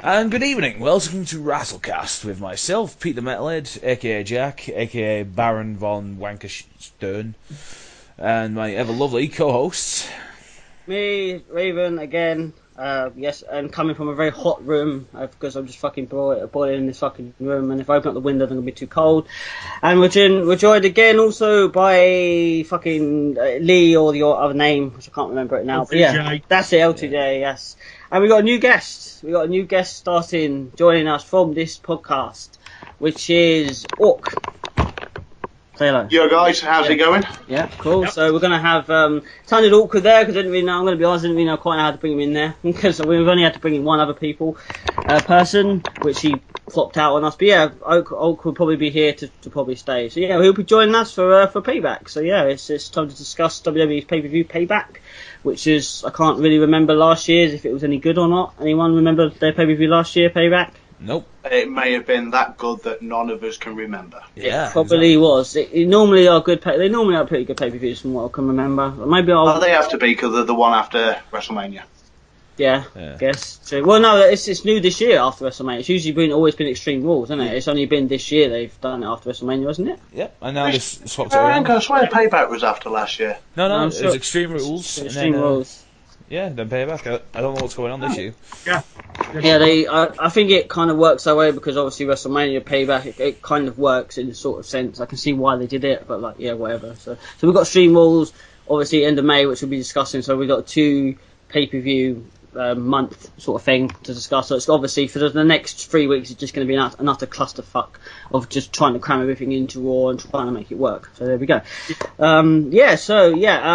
And good evening, welcome to Wrasslecast with myself, Pete the Metalhead, aka Jack, aka Baron von Wankerstern, and my ever lovely co-hosts. Me, Raven, again, yes, and coming from a very hot room, because I'm just fucking boiling in this fucking room, and if I open up the window, then it'll be too cold. And we're joined again also by fucking Lee, or your other name, which I can't remember it now. LTJ. But yeah, that's it, LTJ, yes. And we got a new guest. Joining us from this podcast, which is Orc. Say hello. Yo guys, how's it going? Yeah, cool. Yep. So we're going to have, sounded awkward there because I didn't really know, I'm going to be honest, I didn't really know quite how to bring him in there because we've only had to bring in one other person, which he flopped out on us. But yeah, Oak will probably be here to probably stay. So yeah, he'll be joining us for Payback. So yeah, it's time to discuss WWE's pay-per-view Payback, which is, I can't really remember last year's, if it was any good or not. Anyone remember their pay-per-view last year, Payback? Nope. It may have been that good that none of us can remember. Yeah, It probably was. It normally are good. They normally are pretty good pay-per-views from what I can remember. Maybe Oh, they have to be because they're the one after WrestleMania. Yeah, I guess. So, well, no, it's new this year after WrestleMania. It's usually always been Extreme Rules, isn't it? It's only been this year they've done it after WrestleMania, hasn't it? Yep, and now they've swapped it around. I swear Payback was after last year. No, sure. it was Extreme Rules. Extreme and then, Rules. Yeah, then Payback. I don't know what's going on this year. Yeah. Yeah, I think it kind of works that way because obviously WrestleMania Payback, it kind of works in a sort of sense. I can see why they did it, but like, yeah, whatever. So we've got Extreme Rules, obviously end of May, which we'll be discussing. So we've got 2 pay-per-view month sort of thing to discuss. So it's obviously for the next 3 weeks, it's just going to be an utter clusterfuck of just trying to cram everything into Raw and trying to make it work. So there we go.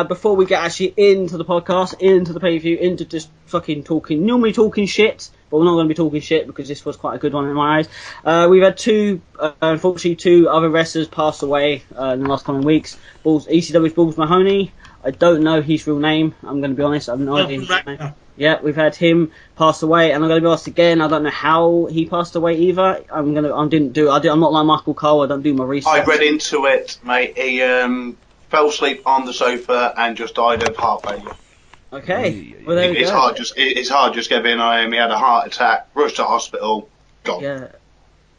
Before we get actually into the podcast, into the pay-per-view, into just fucking normally talking shit, but we're not going to be talking shit because this was quite a good one in my eyes. We've had unfortunately two other wrestlers pass away in the last coming weeks. ECW's Balls Mahoney. I don't know his real name. I'm going to be honest. I have no idea his name. Yeah, we've had him pass away, and I'm going to be honest again. I don't know how he passed away either. I'm not like Michael Cole. I don't do my research. I read into it, mate. He fell asleep on the sofa and just died of heart failure. Okay, well there we His go. heart just gave in on him. He had a heart attack, rushed to hospital, gone. Yeah.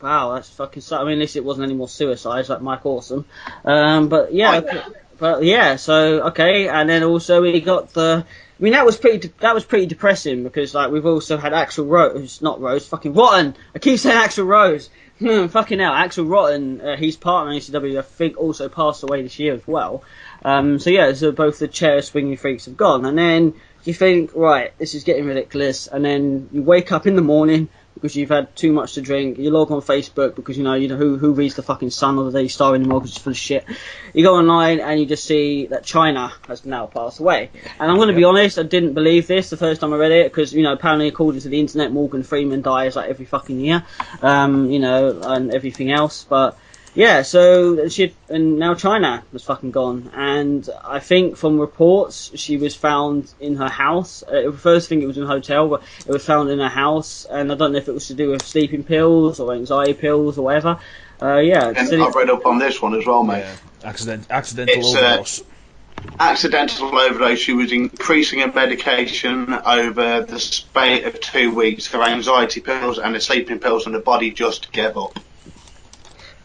Wow, that's fucking sad. I mean, at least it wasn't any more suicides like Mike Awesome. But yeah, so okay, and then also we got the. I mean, that was pretty depressing because like we've also had Axl Rose, not Rose, fucking Rotten. I keep saying Axl Rose. Fucking hell, Axl Rotten, his partner in ECW, I think also passed away this year as well. So both the chair swinging freaks have gone, and then you think, right, this is getting ridiculous, and then you wake up in the morning because you've had too much to drink. You log on Facebook because you know who reads the fucking Sun or the Daily Star anymore because it's full of shit. You go online and you just see that China has now passed away. And I'm going to be honest, I didn't believe this the first time I read it because apparently according to the internet, Morgan Freeman dies like every fucking year, and everything else. But yeah, so and now China was fucking gone, and I think from reports she was found in her house. First thing it was in a hotel, but it was found in her house, and I don't know if it was to do with sleeping pills or anxiety pills or whatever. And I've read up on this one as well, mate. Yeah. Accidental overdose. Accidental overdose. She was increasing her medication over the space of 2 weeks. Her anxiety pills and the sleeping pills, and the body just gave up.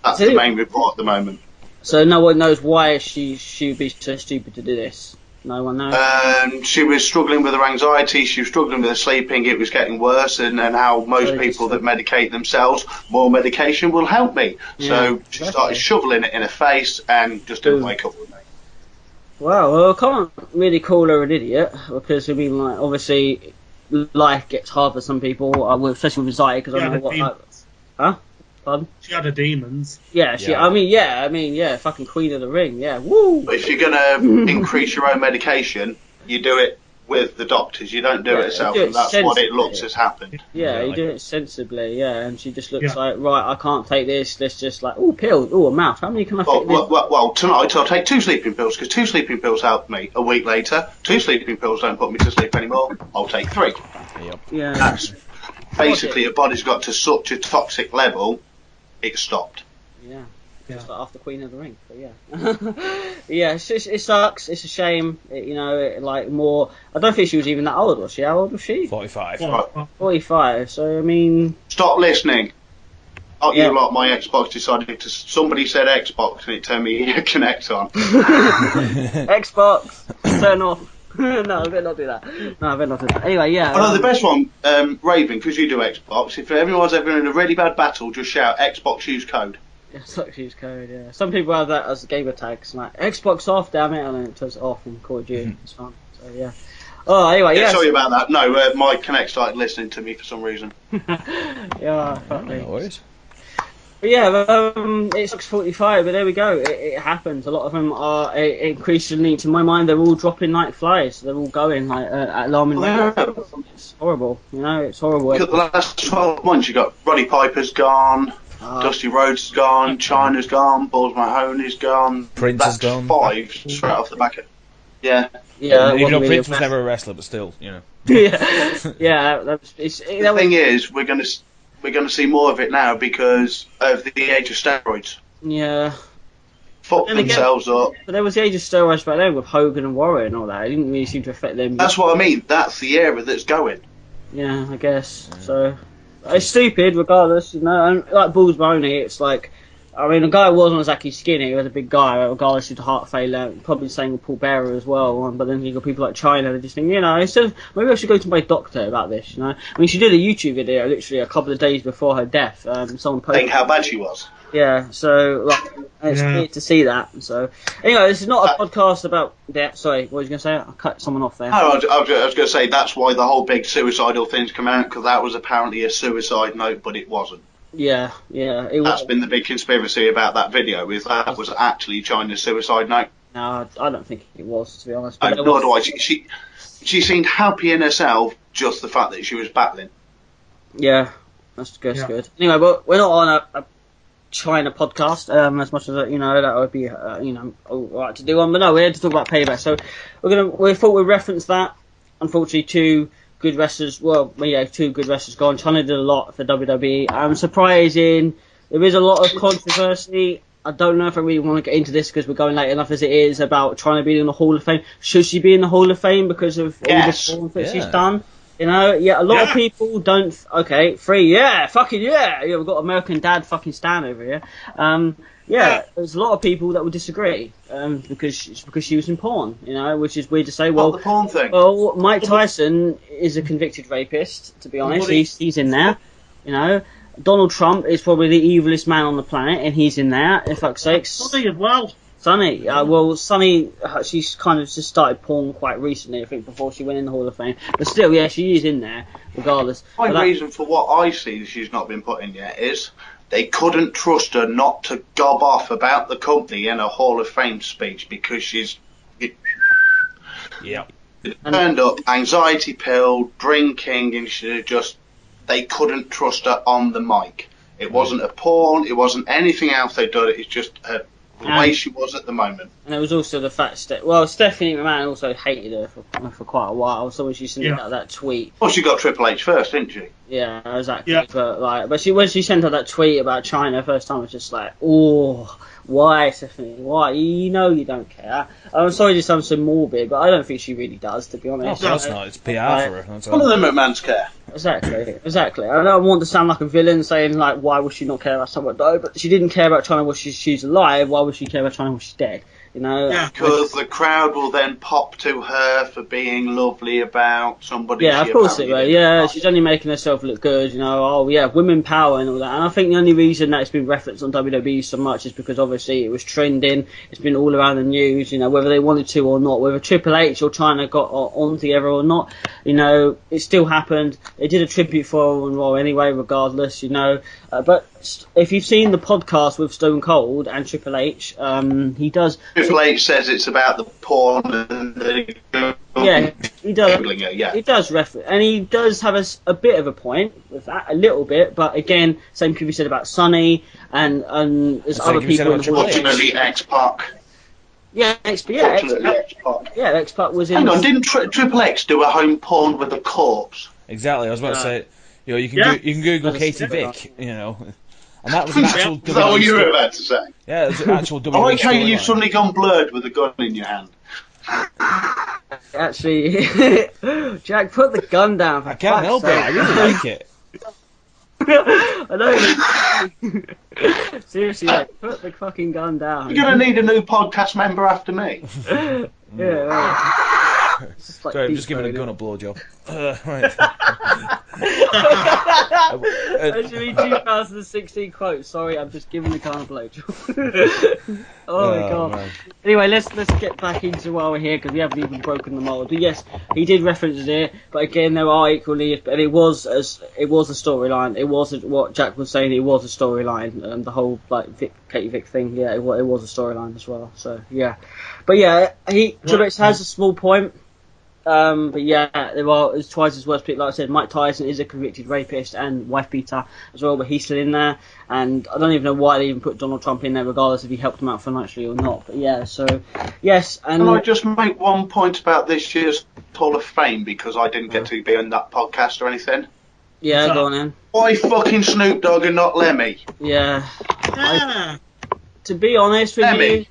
That's the main report at the moment. So no one knows why she would be so stupid to do this. No one knows. She was struggling with her anxiety. She was struggling with her sleeping. It was getting worse, and how most people that medicate themselves, more medication will help me. Yeah, so she started shoveling it in her face and just didn't wake up with me. Wow. Well, I can't really call her an idiot because I mean, like, obviously, life gets hard for some people, especially with anxiety. Because I don't know what. Huh? Pardon? She had her demons. Yeah, fucking Queen of the Ring, yeah, woo! But if you're going to increase your own medication, you do it with the doctors, you don't do it yourself, and that's what it looks has happened. Yeah, you do it sensibly, yeah, and she just looks like, right, I can't take this, let's just like, pills, a mouth, how many can I take? Well, tonight I'll take 2 sleeping pills, because 2 sleeping pills help me. A week later, 2 sleeping pills don't put me to sleep anymore, I'll take 3. Yep. Yeah. That's basically your body's got to such a toxic level, it stopped. Yeah. Just like after Queen of the Ring, but yeah. Yeah, it sucks. It's a shame. Like more. I don't think she was even that old, was she? How old was she? 45. 45. So I mean. Stop listening. Oh, you lot, my Xbox decided to. Somebody said Xbox and it turned me Connect on. Xbox, turn off. No, I better not do that. Anyway, yeah. Oh, no, the best one, Raven, because you do Xbox. If anyone's ever in a really bad battle, just shout Xbox use code. Xbox use code, yeah. Some people have that as gamer tags, like Xbox off, damn it, and then it turns it off and Call of Duty. It's fun. So yeah. Oh, anyway, yeah. Sorry about that. No, my Connect started listening to me for some reason. Yeah, fuck me. No worries. But yeah, it's 6:45, but there we go. It happens. A lot of them are increasingly, to my mind, they're all dropping like flies. They're all going like at alarming rates. It's horrible. It's horrible. Look at the last 12 months, you got Roddy Piper's gone, Dusty Rhodes' gone, Chyna's gone, Balls Mahoney's gone. Prince is gone. 5 straight off the back of. Yeah. Yeah. Even though Prince was never a wrestler, but still, yeah. Yeah. The thing is, we're going to see more of it now because of the age of steroids. Yeah. Fuck themselves up. But there was the age of steroids back then with Hogan and Warrior and all that. It didn't really seem to affect them. That's what I mean. That's the era that's going. Yeah, I guess. So it's stupid, regardless. And like Balls Mahoney, it's like, I mean, the guy wasn't exactly skinny. He was a big guy, regardless of the heart failure. Probably the same with Paul Bearer as well. But then you got people like Chyna that just think, instead of, maybe I should go to my doctor about this. I mean, she did a YouTube video literally a couple of days before her death. Someone posted. Think how bad she was. Yeah, so like, it's weird to see that. So anyway, this is not a podcast about that. Sorry, what was you gonna say? I cut someone off there. No, I was gonna say that's why the whole big suicidal thing's come out, because that was apparently a suicide note, but it wasn't. Yeah. That's been the big conspiracy about that video, is that was actually Chyna's suicide note. No, I don't think it was, to be honest. Nor do I. She seemed happy in herself, just the fact that she was battling. Yeah, that's good. Yeah. Good. Anyway, but we're not on a Chyna podcast, as much as that would be alright to do one, but no, we're here to talk about Payback. So we thought we'd reference that. Unfortunately, two good wrestlers gone. Chyna did a lot for WWE. Surprising. There is a lot of controversy. I don't know if I really want to get into this because we're going late enough as it is about trying to be in the Hall of Fame. Should she be in the Hall of Fame because of all the forms that she's done? A lot of people don't. Okay, 3, fucking yeah. We've got American Dad fucking Stan over here. There's a lot of people that would disagree because she was in porn, which is weird to say. Well, the porn thing. Well, Mike Tyson is a convicted rapist. To be honest, he's in there. Donald Trump is probably the evilest man on the planet, and he's in there. In fuck's sakes. Sonny as well. Sonny, Sonny, she's kind of just started porn quite recently, I think, before she went in the Hall of Fame. But still, yeah, she is in there, regardless. My reason for what I see that she's not been put in yet is they couldn't trust her not to gob off about the company in a Hall of Fame speech because she's turned up, anxiety pill, drinking, and they couldn't trust her on the mic. It wasn't a porn, it wasn't anything else they'd done, it's just her. The way she was at the moment. And it was also the fact Stephanie McMahon also hated her for quite a while. So when she sent out that tweet. Well, she got Triple H first, didn't she? Yeah, exactly. Yeah. But when she sent out that tweet about Chyna first time, it was just like, oh, why, Stephanie? Why? You don't care. I'm sorry to sound so morbid, but I don't think she really does, to be honest. No, of course not. It's PR for her. None of them McMahons care. Exactly. I don't want to sound like a villain saying, like, why would she not care about someone? No, but she didn't care about Chyna while she's alive. Why would she care about Chyna when she's dead? Because the crowd will then pop to her for being lovely about somebody. Yeah, of course it will. Yeah, she's only making herself look good. Women power and all that. And I think the only reason that it's been referenced on WWE so much is because obviously it was trending. It's been all around the news. Whether they wanted to or not, whether Triple H or Chyna got on together or not. It still happened. They did a tribute for her on Raw anyway, regardless. But if you've seen the podcast with Stone Cold and Triple H, he does. Triple H says it's about the porn and the he does. He does reference, and he does have a bit of a point with that, a little bit. But again, same could be said about Sonny and there's other people. Unfortunately, X-Pac. X-Pac was in. Hang on, didn't Triple H do a home porn with a corpse? Exactly. I was about to say. You can Google Katie Vick. And that was an actual Is that what you were WWE. about to say? Yeah, it was an actual WWE. I like how you've storyline. suddenly gone blurred with a gun in your hand. Actually, Jack, put the gun down. For I can't help it. I really like it. I know. Seriously, like, put the fucking gun down. You're going to need a new podcast member after me. Yeah. Right. It's just like Sorry, I'm deep just giving a throated. gun a blowjob. Right. That should be 2016 quote. Sorry, I'm just giving the gun a blowjob. Oh my god. Man. Anyway, let's get back into while we're here because we haven't even broken the mold. But yes, he did references it, but again, there are equally, and it was a storyline. It wasn't what Jack was saying. It was a storyline. The whole like Katie Vick thing. Yeah, it was a storyline as well. So yeah, but yeah, Triple H has a small point. But yeah, there's twice as worse people. Like I said, Mike Tyson is a convicted rapist and wife beater as well, but he's still in there. And I don't even know why they even put Donald Trump in there, regardless if he helped him out financially or not. But yeah, so yes. And Can I just make one point about this year's Hall of Fame because I didn't get to be on that podcast or anything? yeah, go on then. Why fucking Snoop Dogg and not Lemmy? Yeah. Yeah. To be honest with Lemmy.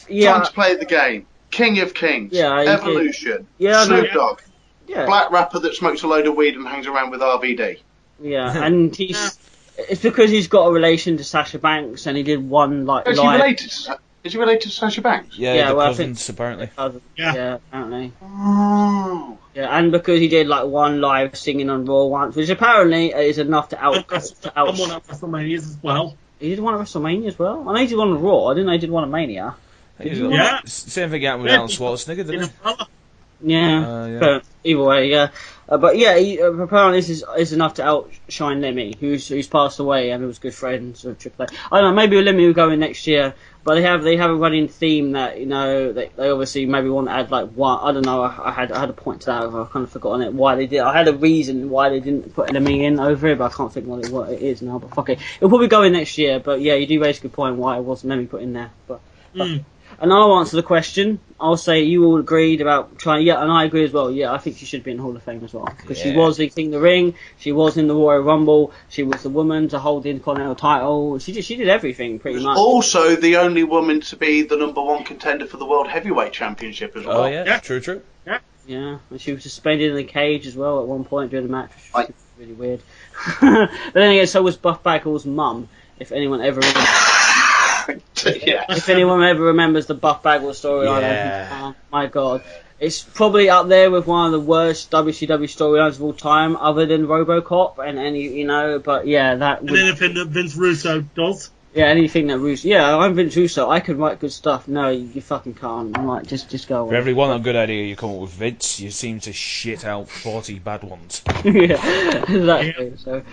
you, Time to play the game. King of Kings. Yeah, he did. Evolution. Yeah, Snoop Dogg. yeah, Black rapper that smokes a load of weed and hangs around with RVD. yeah, and it's because he's got a relation to Sasha Banks, and he did one like Is he live. related to Sasha Banks? Yeah, Yeah, the well, I cousins, apparently. Yeah, apparently. Oh. Yeah, and because he did like one live singing on Raw once, which apparently is enough to out. Someone at WrestleMania as well. He did one at WrestleMania as well. I know he did one on Raw. I didn't know he did one at Mania. Yeah. Same thing happened with Arnold Schwarzenegger, didn't it? Yeah, Yeah. but either way, yeah. But yeah, apparently this is enough to outshine Lemmy, who's passed away and who was good friends with Triple H. I don't know, maybe Lemmy will go in next year, but they have a running theme that they obviously maybe want to add like one. I don't know. I had a point to that. I've kind of forgotten it. Why they did? I had a reason why they didn't put Lemmy in over it, but I can't think what it is now. But fuck it, it'll probably go in next year. But yeah, you do raise a good point why it wasn't Lemmy put in there. But. And I'll answer the question. I'll say you all agreed about trying. Yeah, and I agree as well. Yeah, I think she should be in the Hall of Fame as well because she was the King of the Ring. She was in the Royal Rumble. She was the woman to hold the Intercontinental title. She did everything pretty much. Also, the only woman to be the #1 contender for the World Heavyweight Championship as well. Oh, yeah. True. Yeah, and she was suspended in the cage as well at one point during the match, which was really weird. But then again, so was Buff Bagwell's mum. If anyone ever. Yeah. If anyone ever remembers the Buff Bagwell storyline, Yeah. oh my god. It's probably up there with one of the worst WCW storylines of all time, other than RoboCop and any, but yeah, that And would, anything that Vince Russo does. yeah, anything that Russo, yeah, I'm Vince Russo, I can write good stuff. No, you fucking can't. I'm like, just go For away. every one good idea you come up with, Vince, you seem to shit out 40 bad ones. Yeah, exactly. So,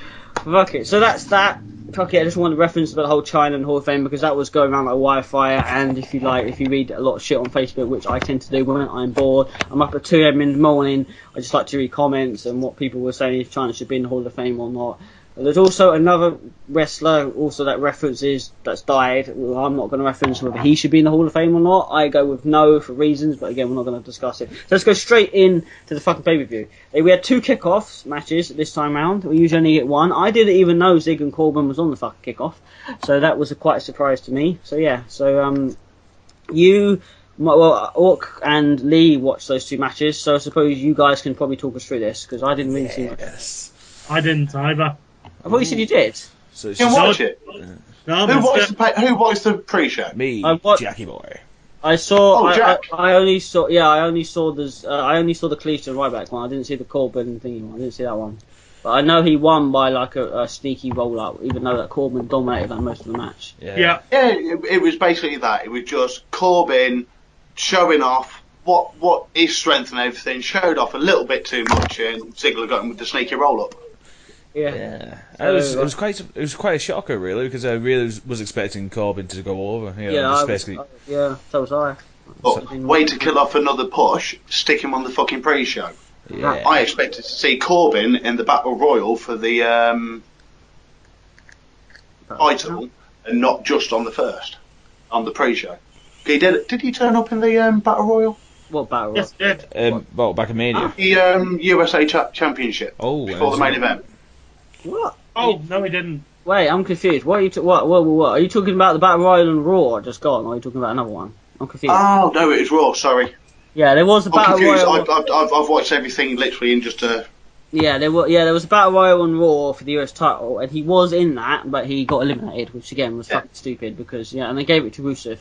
fuck it. So that's that. Fuck it. I just want to reference the whole China and Hall of Fame because that was going around like wildfire. And if you read a lot of shit on Facebook, which I tend to do when I'm bored, I'm up at 2 a.m. in the morning. I just like to read comments and what people were saying if China should be in the Hall of Fame or not. There's also another wrestler that references that's died. Well, I'm not going to reference whether he should be in the Hall of Fame or not. I go with no for reasons, but again, we're not going to discuss it. So let's go straight in to the fucking pay-per-view. We had 2 kickoffs matches this time round. We usually only get one. I didn't even know Zig and Corbin was on the fucking kickoff, so that was quite a surprise to me. So yeah, Orc and Lee watched those 2 matches, so I suppose you guys can probably talk us through this because I didn't really see much. Yes. I didn't either. I thought you said you did. So it's You just watch it. No, Who watched the pre-show? me, I wa- Jackie Boy. I saw. Oh, Jack. I only saw. Yeah, I only saw the Kalisto and Ryback one. I didn't see the Corbin thingy one. I didn't see that one. But I know he won by like a sneaky roll up, even though that Corbin dominated like most of the match. Yeah. Yeah, it was basically that. It was just Corbin showing off what his strength and everything. Showed off a little bit too much, and Ziggler got him with the sneaky roll up. Yeah. It was quite a shocker really because I really was expecting Corbin to go over. So was I. But way to kill off another push, stick him on the fucking pre-show. Yeah. I expected to see Corbin in the Battle Royal for the title, and not just on the pre-show. Did he turn up in the Battle Royal? What battle? Yes, it did. Back in Mania. The USA Championship Oh, before the main event. What? Oh, no, he didn't. Wait, I'm confused. What are you? What? Are you talking about the Battle Royal and Raw just gone, or are you talking about another one? I'm confused. Oh no, it was Raw. Sorry. Yeah, there was a I'm Battle confused. Royal. I've watched everything literally in just a. Yeah, there was a Battle Royal on Raw for the US title, and he was in that, but he got eliminated, which again was fucking stupid because and they gave it to Rusev,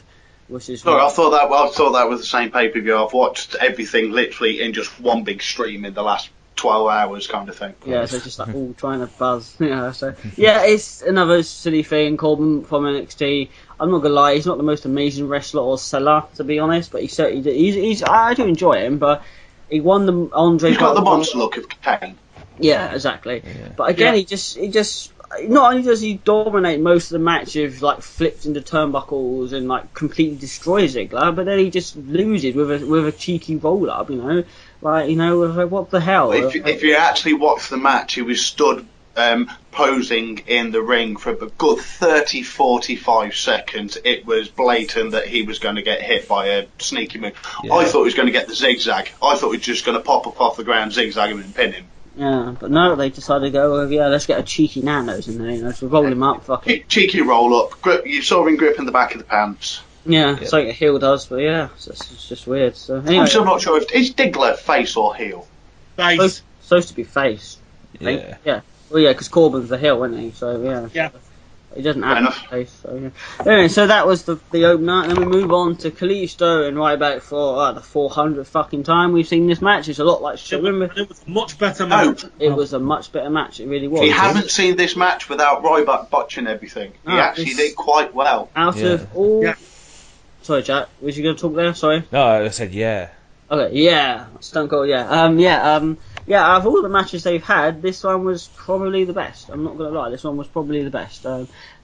which is. Sorry, I thought that was the same pay-per-view. I've watched everything literally in just one big stream in the last 12 hours, kind of thing. Yeah, so it's just like all trying to buzz. So yeah, it's another silly thing. Corbin from NXT. I'm not gonna lie, he's not the most amazing wrestler or seller, to be honest, but he's I do enjoy him, but he won the Andre. He's got the monster look of Kane. Yeah, exactly. Yeah. But again, he just not only does he dominate most of the match of like flips into turnbuckles and like completely destroys Ziggler, but then he just loses with a cheeky roll up, like what the hell? If you actually watch the match, he was stood posing in the ring for a good 30-45 seconds. It was blatant that he was going to get hit by a sneaky move. Yeah. I thought he was going to get the zigzag. I thought he was just going to pop up off the ground, zigzag him and pin him. Yeah, but no, they decided to go with, let's get a cheeky nanos in there, so roll him up, fuck it. Cheeky roll up. You saw him grip in the back of the pants. Yeah, it's like a heel does, but yeah, it's just weird. So anyway, I'm still not sure if is Diggler face or heel. Face. supposed to be face. I think. Yeah. Yeah. Well, yeah, because Corbin's the heel, isn't he? So yeah. Yeah. He doesn't Fair have enough. a face. So yeah. Anyway, so that was the opener, and then we move on to Kalisto and Ryback for the 400th fucking time we've seen this match. It's a lot like shit. Remember, It was a much better match. it was a much better match. It really was. We haven't seen this match without Ryback botching everything. He No, actually it's- did quite well. Out Yeah. of all. Yeah. Sorry, Jack. Was you going to talk there? Sorry. No, I said yeah. Okay, yeah, Stone Cold, yeah. Out of all the matches they've had, this one was probably the best. I'm not gonna lie, this one was probably the best.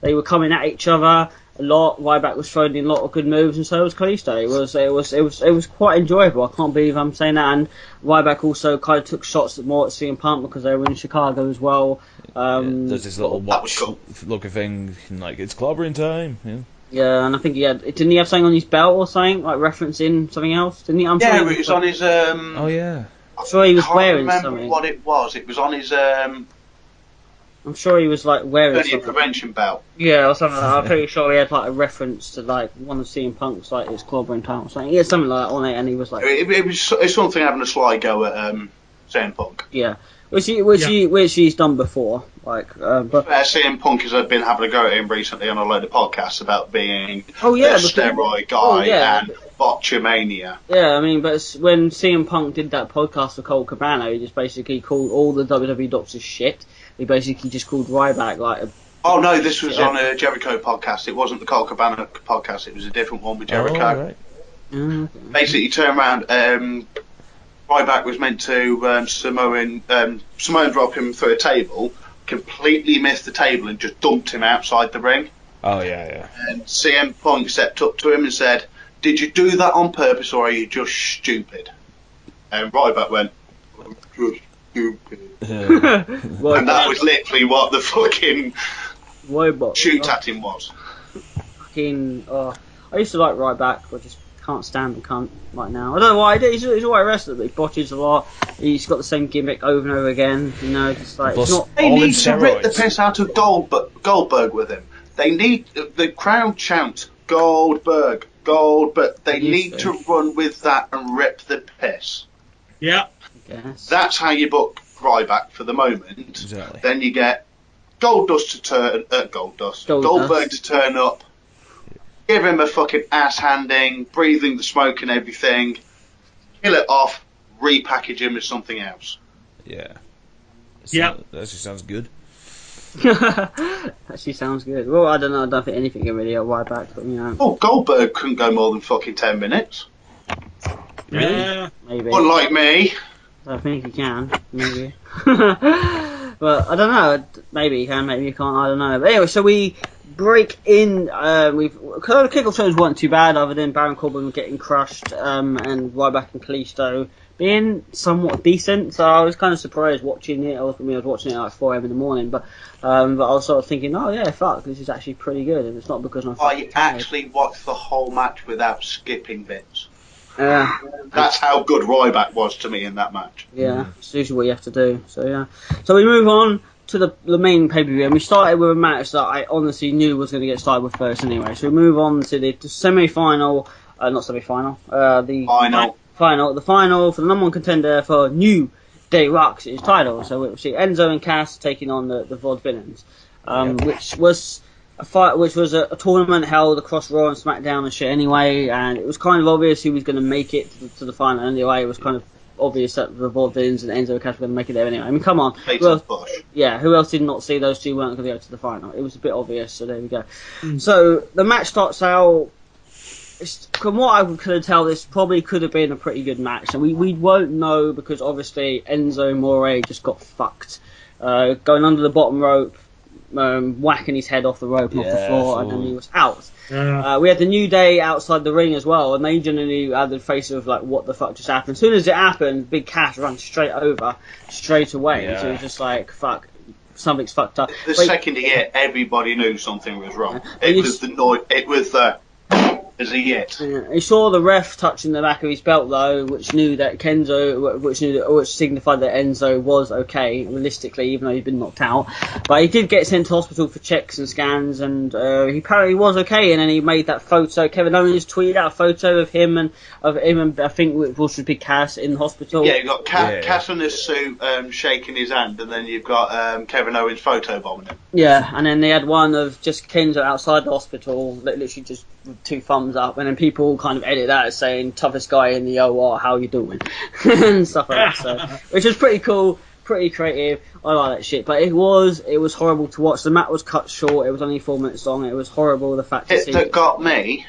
They were coming at each other a lot. Ryback was throwing in a lot of good moves, and so was Kalisto. It was quite enjoyable. I can't believe I'm saying that. And Ryback also kind of took shots more at CM Punk because they were in Chicago as well. There's this little that was watch cool. looking thing, like it's clobbering time. Yeah. Yeah, and I think didn't he have something on his belt or something, like referencing something else? Didn't he? I'm Yeah, sure it was on his. Oh yeah. I'm sure he was can't wearing remember something. what it was. It was on his I'm sure he was like wearing hernia something. prevention belt. Yeah, or something like that. I'm pretty sure he had like a reference to like one of CM Punk's like his clobbering time or something. He had something like that on it, and he was like, It's something having a sly go at CM Punk. yeah, which he's done before, like, but CM Punk has been having a go at him recently on a load of podcasts about being Oh, yeah, a because- steroid guy Oh, yeah. and botchamania. yeah, I mean, but when CM Punk did that podcast with Cole Cabana, he just basically called all the WWE doctors shit. He basically just called Ryback like a Oh no, this was on a Jericho podcast. It wasn't the Colt Cabana podcast. It was a different one with Jericho. Oh, right. Basically, he turned around. Ryback was meant to Samoan drop him through a table, completely missed the table and just dumped him outside the ring. Oh yeah. And CM Punk stepped up to him and said, "Did you do that on purpose or are you just stupid?" And Ryback went, "I'm just stupid." And that was literally what the fucking Ryback. shoot at him was. Fucking, I used to like Ryback, but I just can't stand the cunt right now. I don't know why. He's alright wrestler, but he botches a lot. He's got the same gimmick over and over again. Just like Plus, it's not. They All in need to rip the steroids. piss out of Goldberg with him. They need the crowd chants Goldberg, but they Used need to. to run with that and rip the piss. Yeah. I guess. That's how you book Ryback for the moment. Exactly. Then you get Goldberg to turn up, give him a fucking ass handing, breathing the smoke and everything, kill it off, repackage him as something else. Yeah. Yeah. That just sounds good. Actually sounds good. Well, I don't know. I don't think anything can really Ryback, but Oh, Goldberg couldn't go more than fucking 10 minutes. Yeah. maybe. Unlike me. I think he can, maybe. But I don't know. Maybe he can, maybe he can't. I don't know. But anyway, so we break in. The kickoff shows weren't too bad, other than Baron Corbin getting crushed, and Ryback and Kalisto being somewhat decent. So I was kind of surprised watching it. I was watching it at 4 a.m. in the morning, but I was sort of thinking, oh yeah, fuck, this is actually pretty good, and it's not because I'm. I actually watched the whole match without skipping bits. Yeah. That's how good Ryback was to me in that match. Yeah, it's usually what you have to do. So yeah. So we move on to the main pay-per-view, and we started with a match that I honestly knew was going to get started with first anyway. So we move on to the semi-final, not semi-final, the final for the number one contender for New Day Rock's title. So we see Enzo and Cass taking on the Vaudevillains, which was a fight, which was a tournament held across Raw and SmackDown and shit anyway, and it was kind of obvious who was going to make it to the final anyway. It was kind of obvious that the Vaudevillains and Enzo and Cass were going to make it there anyway. I mean, come on. Who else did not see those two weren't going to go to the final? It was a bit obvious, so there we go. So the match starts out. From what I could tell, this probably could have been a pretty good match, and we won't know because obviously Enzo More just got fucked, going under the bottom rope, whacking his head off the rope and off the floor, and then he was out. We had the New Day outside the ring as well, and they generally had the face of like, what the fuck just happened? As soon as it happened, Big Cass ran straight away. So it was just like, fuck, something's fucked up. The second he hit, everybody knew something was wrong. It was the noise. It was the. He saw the ref touching the back of his belt though, which signified that Enzo was okay realistically, even though he'd been knocked out. But he did get sent to hospital for checks and scans, and he apparently was okay. And then he made that photo. Kevin Owens tweeted out a photo of him and I think it should be Cass in hospital. Yeah, you got Cass in his suit, shaking his hand, and then you've got Kevin Owens photo bombing him. Yeah, and then they had one of just Kenzo outside the hospital, literally just with two thumbs up, and then people kind of edit that as saying toughest guy in the OR, how you doing, and stuff like that. So, which was pretty cool, pretty creative. I like that shit, but it was horrible to watch. The match was cut short. It was only 4 minutes long. It was horrible. The fact that got me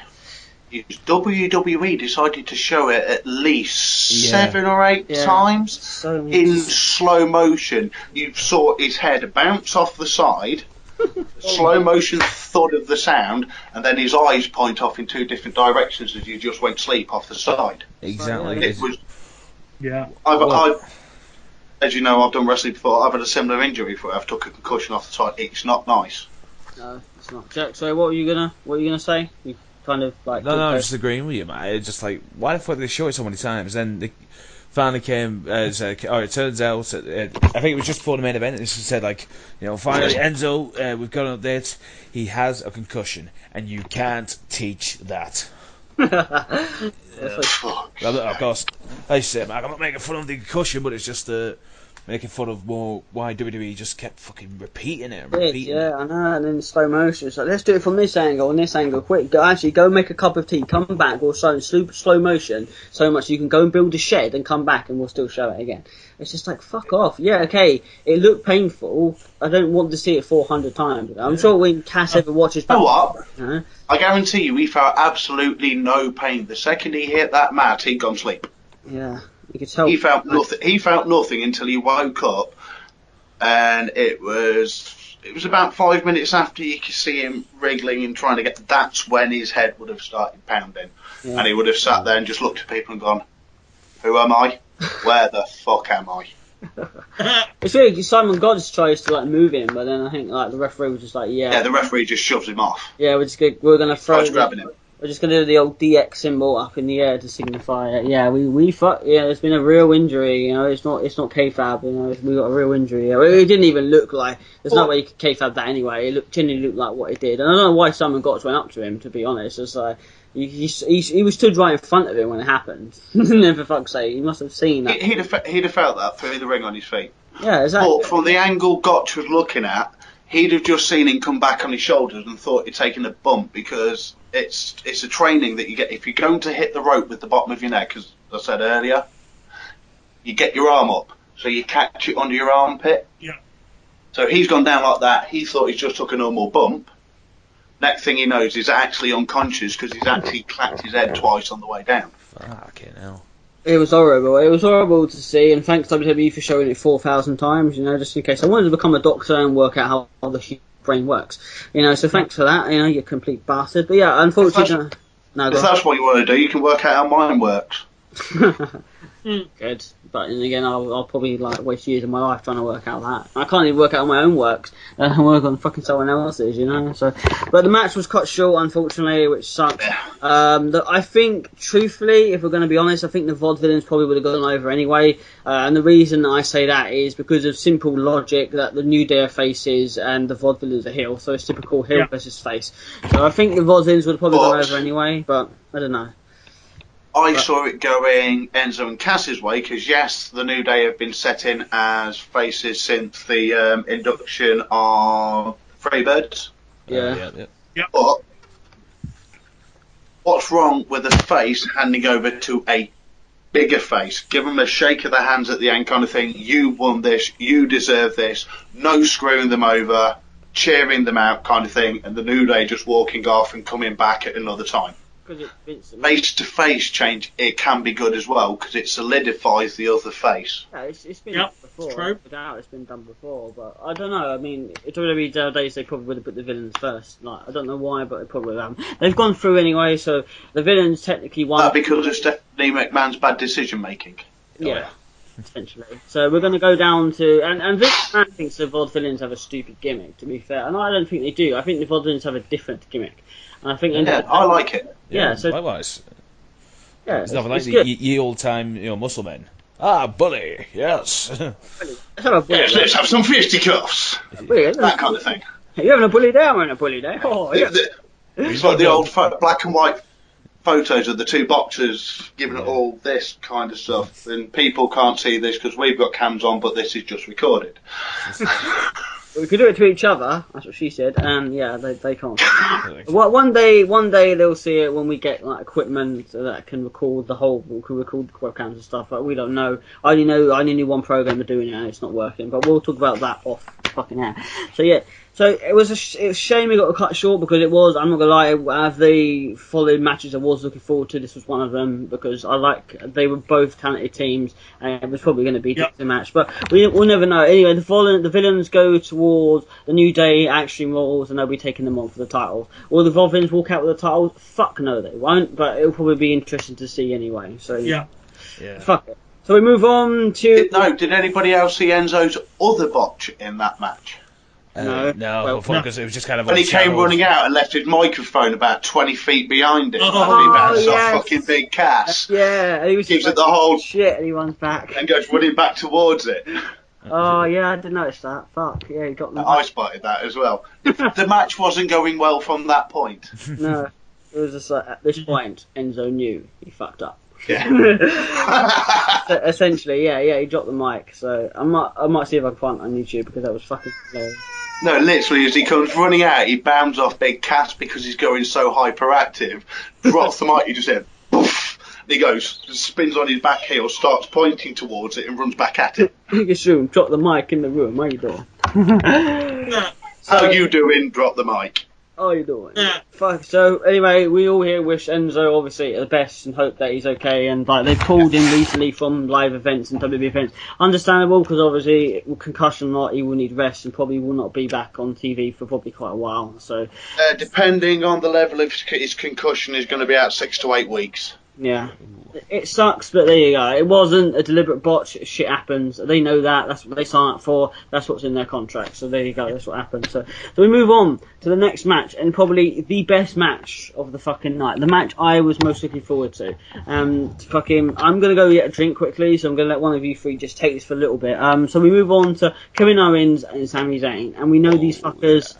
is WWE decided to show it at least 7 or 8 times in slow motion. You saw his head bounce off the side. Slow motion thud of the sound, and then his eyes point off in 2 different directions as you just went sleep off the side. Exactly. It was. Yeah. As you know, I've done wrestling before. I've had a similar injury where I've took a concussion off the side. It's not nice. No, it's not. Jack, so what were you gonna say? You kind of like. No, I'm just agreeing with you, man. It's just like, why the fuck did they show it so many times? Then they finally came. It turns out, I think it was just before the main event. It said like, finally Enzo, we've got an update. He has a concussion, and you can't teach that. Of course, I say, man, I'm not making fun of the concussion, but it's just making fun of why WWE just kept fucking repeating it. Yeah, I know, and in slow motion. So let's do it from this angle and this angle. Quick, go make a cup of tea, come back, we'll show in super slow motion so much you can go and build a shed and come back and we'll still show it again. It's just like, fuck off. Yeah, okay, it looked painful. I don't want to see it 400 times. I'm sure when Cass ever watches back... You know what? I guarantee you he felt absolutely no pain. The second he hit that mat, he'd gone sleep. Yeah. You could tell. He felt nothing. He felt nothing until he woke up, and it was about 5 minutes after you could see him wriggling and trying to get. That's when his head would have started pounding, and he would have sat there and just looked at people and gone, "Who am I? Where the fuck am I?" It's weird because Simon Godds tries to like move him, but then I think like the referee was just like, yeah, the referee just shoves him off. Yeah, we're gonna throw. Grabbing him. We're just gonna do the old DX symbol up in the air to signify it. Yeah, there's been a real injury. It's not kayfabe. We got a real injury. It didn't even look like. There's no way you could kayfabe that anyway. It genuinely looked like what it did. And I don't know why Simon Gotch went up to him. To be honest, it's like he was stood right in front of him when it happened. And for fuck's sake, he must have seen that. He'd have felt that through the ring on his feet. Yeah, exactly. But from the angle Gotch was looking at, he'd have just seen him come back on his shoulders and thought he'd taken a bump because it's a training that you get if you're going to hit the rope with the bottom of your neck, as I said earlier. You get your arm up, so you catch it under your armpit. Yeah. So he's gone down like that. He thought he just took a normal bump. Next thing he knows, he's actually unconscious because he's actually clapped his head twice on the way down. Fucking hell. It was horrible. It was horrible to see, and thanks WWE for showing it 4,000 times, just in case. I wanted to become a doctor and work out how the human brain works. So thanks for that, you complete bastard. But yeah, unfortunately... If that's what you want to do, you can work out how mine works. good. But then again, I'll probably waste years of my life trying to work out that. I can't even work out my own works. I work on fucking someone else's, So, but the match was cut short, unfortunately, which sucks. I think, truthfully, if we're going to be honest, I think the Vaudevillains probably would have gone over anyway. And the reason I say that is because of simple logic that the New Day are faces and the Vaudevillains are heel. So it's typical heel versus face. So I think the Vaudevillains would have probably gone over anyway, but I don't know. I saw it going Enzo and Cass's way because, yes, the New Day have been set in as faces since the induction of Freebirds. Yeah. But what's wrong with a face handing over to a bigger face? Give them a shake of the hands at the end kind of thing. You won this. You deserve this. No screwing them over, cheering them out kind of thing, and the New Day just walking off and coming back at another time. Face-to-face change, it can be good as well because it solidifies the other face. Yeah, it's been done before. It's been done before, but I don't know. I mean, it's WWE nowadays, they probably would have put the villains first. I don't know why, but they probably have. They've gone through anyway, so the villains technically won. Because of Stephanie McMahon's bad decision making. Yeah. Essentially. So we're going to go down to... And Vince McMahon thinks the Vaudevillains have a stupid gimmick, to be fair. And I don't think they do. I think the Vaudevillains have a different gimmick. And I think... I like it. Yeah, so... Likewise. Yeah, it's nothing like the ye old time, muscle men. Bully, yes. Let's have some fisticuffs. That kind of thing. Are you having a bully day? I'm having a bully day. Oh, yeah. It's like the old black and white photos of the two boxers giving it all this kind of stuff, and people can't see this because we've got cams on, but this is just recorded. We could do it to each other. That's what she said. And yeah, they can't. Well, one day they'll see it when we get equipment that can record the webcams and stuff. But we don't know. I only knew one program of doing it, and it's not working. But we'll talk about that off fucking air. So yeah. So it was a shame we got to cut short because it was, I'm not going to lie, out of the following matches I was looking forward to, this was one of them because they were both talented teams and it was probably going to be a decent match. But we'll never know. Anyway, the villains go towards the New Day Action Royals and they'll be taking them on for the title. Will the Vaudevillains walk out with the title? Fuck no, they won't, but it'll probably be interesting to see anyway. So yeah. Fuck it. So we move on to... Did anybody else see Enzo's other botch in that match? No, because it was just kind of. When he came running out and left his microphone about 20 feet behind him, after he bounced a fucking big cast. Yeah, and he was gives it the whole shit, and he runs back and goes running back towards it. Oh yeah, I didn't notice that. Fuck yeah, he got them. I spotted that as well. The match wasn't going well from that point. No, it was just at this point, Enzo knew he fucked up. Yeah. So, essentially, he dropped the mic. So I might see if I can find it on YouTube because that was fucking hilarious. No, literally, as he comes running out, he bounds off Big Cass because he's going so hyperactive. Drops the mic, he just said, poof. He goes, spins on his back heel, starts pointing towards it, and runs back at it. Biggest room, drop the mic in the room. How you doing? How you doing? Drop the mic. How you doing? Fuck. So anyway, we all here wish Enzo obviously the best and hope that he's okay. And they pulled him recently from live events and WWE events. Understandable because obviously concussion or not, he will need rest and probably will not be back on TV for probably quite a while. So depending on the level of his concussion, is going to be out 6 to 8 weeks. Yeah. It sucks, but there you go. It wasn't a deliberate botch. Shit happens. They know that. That's what they sign up for. That's what's in their contract. So there you go. That's what happened. So we move on to the next match, and probably the best match of the fucking night. The match I was most looking forward to. I'm gonna go get a drink quickly, so I'm gonna let one of you three just take this for a little bit. So we move on to Kevin Owens and Sami Zayn, and we know these fuckers.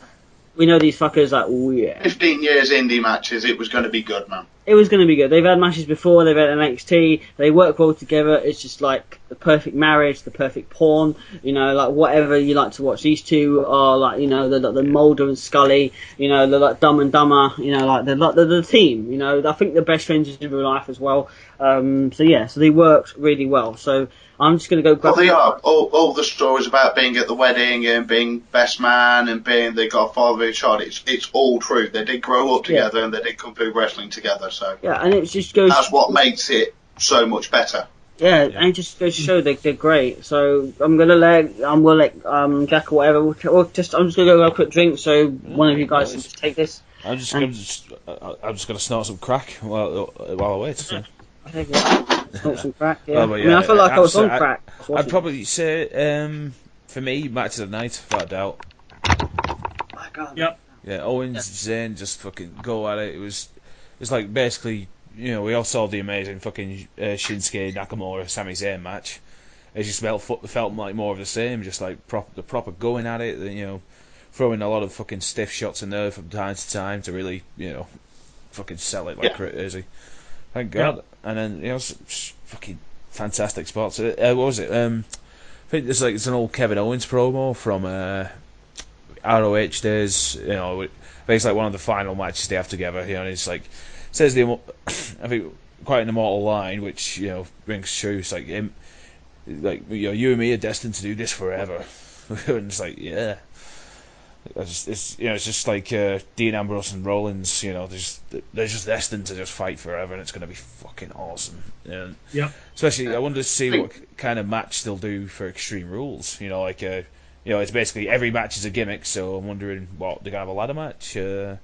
Oh yeah. 15 years indie matches. It was going to be good, man. It was going to be good. They've had matches before. They've had NXT. They work well together. It's just like the perfect marriage, the perfect porn. Whatever you like to watch. These two are the Mulder and Scully. They're like Dumb and Dumber. They're the team. I think they're best friends in real life as well. So they worked really well. So I'm just going to go grab... Well, they are. All the stories about being at the wedding and being best man and being the godfather of each other, it's all true. They did grow up together and they did kung fu wrestling together. So yeah, and it just goes... That's what makes it so much better. Yeah, and it just goes to show they're great. So I'm gonna let Jack or whatever. I'm just gonna go have a quick drink. So one of you guys can just take this. I'm just gonna snort some crack while I wait. So. I think it's not some crack. Yeah. Oh, but I mean, I feel like I was on absolutely. crack. I'd probably say, for me, match of the night, without a doubt. Yep. Yeah, Owens, Zayn just fucking go at it. It's like basically, we all saw the amazing fucking Shinsuke Nakamura Sami Zayn match. It just felt like more of the same, just like the proper going at it. Throwing a lot of fucking stiff shots in there from time to time to really, fucking sell it like crazy. Thank God. And then fucking fantastic spots. What was it? I think it's an old Kevin Owens promo from ROH days. It's like one of the final matches they have together. And it's like says I think quite an immortal line, which rings true. It's like him, you and me are destined to do this forever. And it's like it's just like Dean Ambrose and Rollins. They're just destined to just fight forever, and it's going to be fucking awesome. Yeah. Especially, I wanted to see what kind of match they'll do for Extreme Rules. It's basically every match is a gimmick. So I'm wondering what they're going to have a ladder match. Do you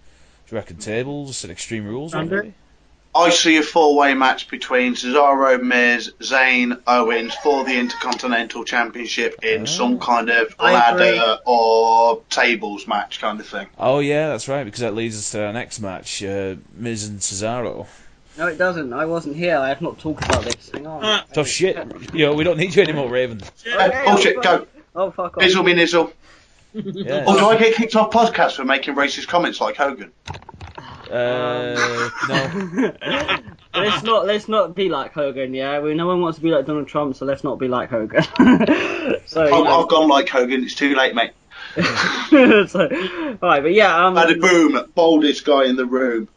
reckon tables and Extreme Rules? Maybe? I see a 4-way match between Cesaro, Miz, Zayn, Owens for the Intercontinental Championship in some kind of ladder or tables match kind of thing. Oh yeah, that's right, because that leads us to our next match, Miz and Cesaro. No, it doesn't. I wasn't here. I have not talked about this. Hang on. Tough shit. We don't need you anymore, Raven. Bullshit, go. Oh, fuck off. Nizzle me nizzle. Yeah. Or do I get kicked off podcast for making racist comments like Hogan? No. Let's not be like Hogan, yeah? No one wants to be like Donald Trump, so let's not be like Hogan. I've gone like Hogan, it's too late, mate. Alright, but yeah, Bada boom, boldest guy in the room.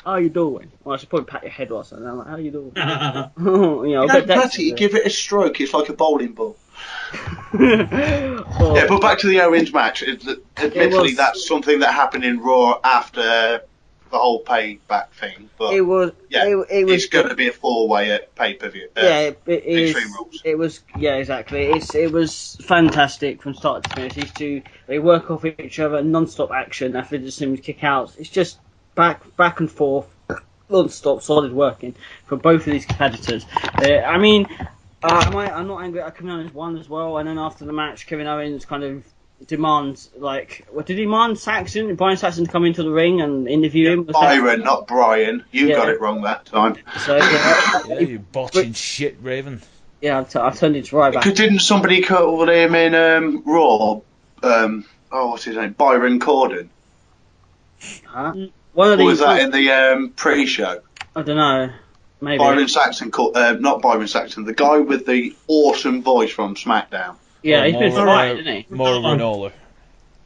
how you doing? Well, I should probably pat your head or something. I'm like, how you doing? You give it a stroke, it's like a bowling ball. Yeah, but back to the Owens match. Admittedly, that's something that happened in Raw after the whole payback thing. But it's going to be a 4-way at pay-per-view. Extreme Rules. It was, exactly. It was fantastic from start to finish. These two, they work off each other, non-stop action after just him kick outs. It's just back and forth, non-stop, solid working for both of these competitors. I'm not angry at Kevin Owens won as well, and then after the match, Kevin Owens kind of demands, what did he demand? Brian Saxton to come into the ring and interview him? Byron, not Brian. You got it wrong that time. So, you botching shit, Raven. Yeah, I've turned it right back. Because didn't somebody call him in Raw? What's his name? Byron Corden. Huh? Or was that in the pre-show? I don't know. Maybe. Byron Saxton called, not Byron Saxton, the guy with the awesome voice from SmackDown. Yeah, he's been fired, isn't he? Mauro Ranallo.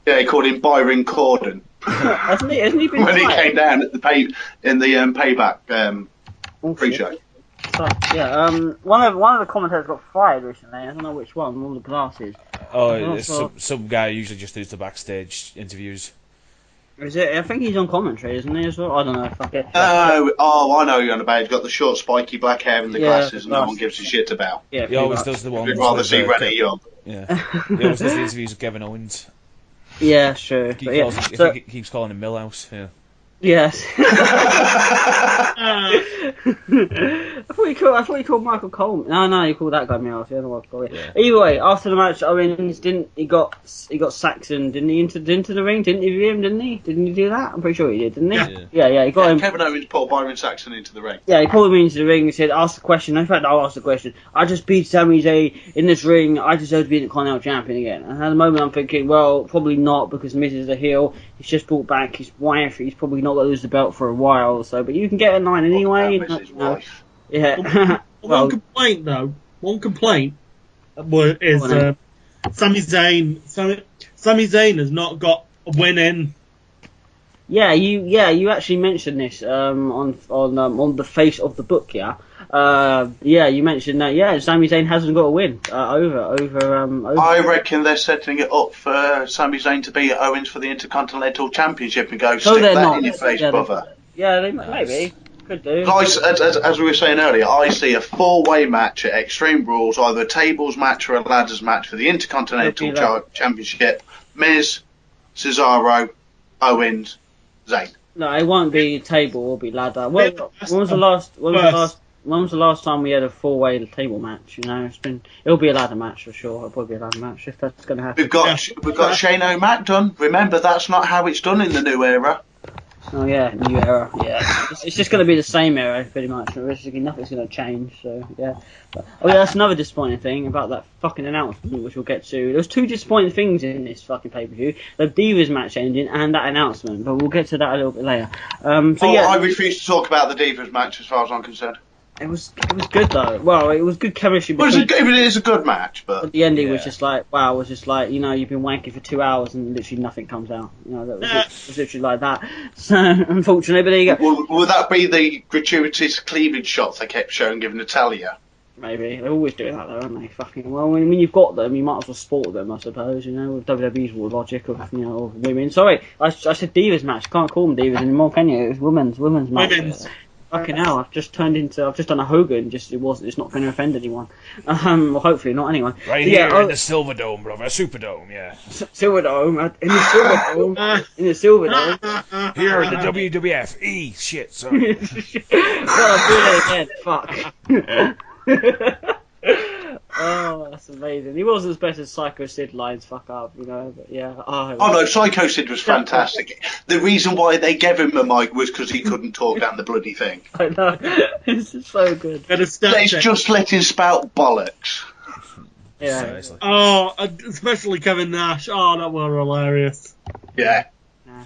Yeah, he called him Byron Corden. Hasn't he been when fired? he came down at the payback pre-show. So, one of the commentators got fired recently. I don't know which one. One of the glasses. Oh, it's some guy who usually just does the backstage interviews. Is it? I think he's on commentary, isn't he, as well? I don't know. Fuck it. I know you're on about. He's got the short, spiky black hair and the glasses, and no one gives a shit about. Yeah, he always does the one. We'd rather see Rennie Young. Yeah, he always does the interviews with Kevin Owens. Yeah, sure. I think he keeps calling him Millhouse. Yeah. Yes. I thought he called Michael Coleman. No, he called that guy Millhouse. The other one called it. Yeah. Either way, after the match, Owens he got Saxon, didn't he? Into the ring, didn't he? Didn't he? Didn't he do that? I'm pretty sure he did, didn't he? Yeah. He got him. Kevin Owens pulled Byron Saxon into the ring. Yeah, he pulled him into the ring and said, "Ask the question." In fact, I'll ask the question. I just beat Sami Zayn in this ring. I deserve to be the Continental Champion again. And at the moment, I'm thinking, well, probably not, because Miz is a heel. He's just brought back his wife. He's probably not going to lose the belt for a while or so. But you can get a 9 anyway. Wife. Yeah. One complaint though. One complaint is Sami Zayn. Sami Zayn has not got a win in. Yeah, you actually mentioned this on the face of the book. Yeah. You mentioned that. Yeah, Sami Zayn hasn't got a win over. I reckon they're setting it up for Sami Zayn to beat Owens for the Intercontinental Championship and go stick that in your face, brother. Yeah, they maybe could do. As we were saying earlier, I see a 4-way match at Extreme Rules, either a tables match or a ladders match for the Intercontinental Championship. Miz, Cesaro, Owens, Zayn. No, it won't be table. It'll be ladder. When was the last when was the last time we had a 4-way table match? You know, it'll be a ladder match for sure. It'll probably be a ladder match if that's going to happen. We've got Shane O'Mac done. Remember, that's not how it's done in the new era. Oh yeah, new era. Yeah, it's just going to be the same era pretty much. Realistically, nothing's going to change. So yeah. That's another disappointing thing about that fucking announcement, which we'll get to. There was 2 disappointing things in this fucking pay-per-view: the Divas match ending and that announcement. But we'll get to that a little bit later. I refuse to talk about the Divas match as far as I'm concerned. It was good though. Well, it was good chemistry. It is a good match, but the ending was just like, wow. It was just like, you've been wanking for 2 hours and literally nothing comes out. That was literally like that. So unfortunately, but there you go. Will that be the gratuitous cleavage shots they kept showing, giving Natalia? Maybe they always do that though, don't they? Fucking well. When you've got them, you might as well sport them, I suppose. With WWE's logic of of women. Sorry, I said Divas match. Can't call them Divas anymore, can you? It was women's match. Fucking hell, I've just done a Hogan, it's not going to offend anyone. Well, hopefully not anyway. Right here in the Silver Dome, brother. Superdome, yeah. Silver Dome, in the Silver Dome, in the Silver Dome. Here in the WWF. Shit, sorry. Well, I'm doing it again, fuck. Oh, that's amazing. He wasn't as best as Psycho Sid lines, fuck up, but yeah. Oh no, Psycho Sid was fantastic. The reason why they gave him a mic was because he couldn't talk down the bloody thing. I know, it's so good. Let's just let him spout bollocks. Yeah. Seriously. Oh, especially Kevin Nash. Oh, that was hilarious. Yeah.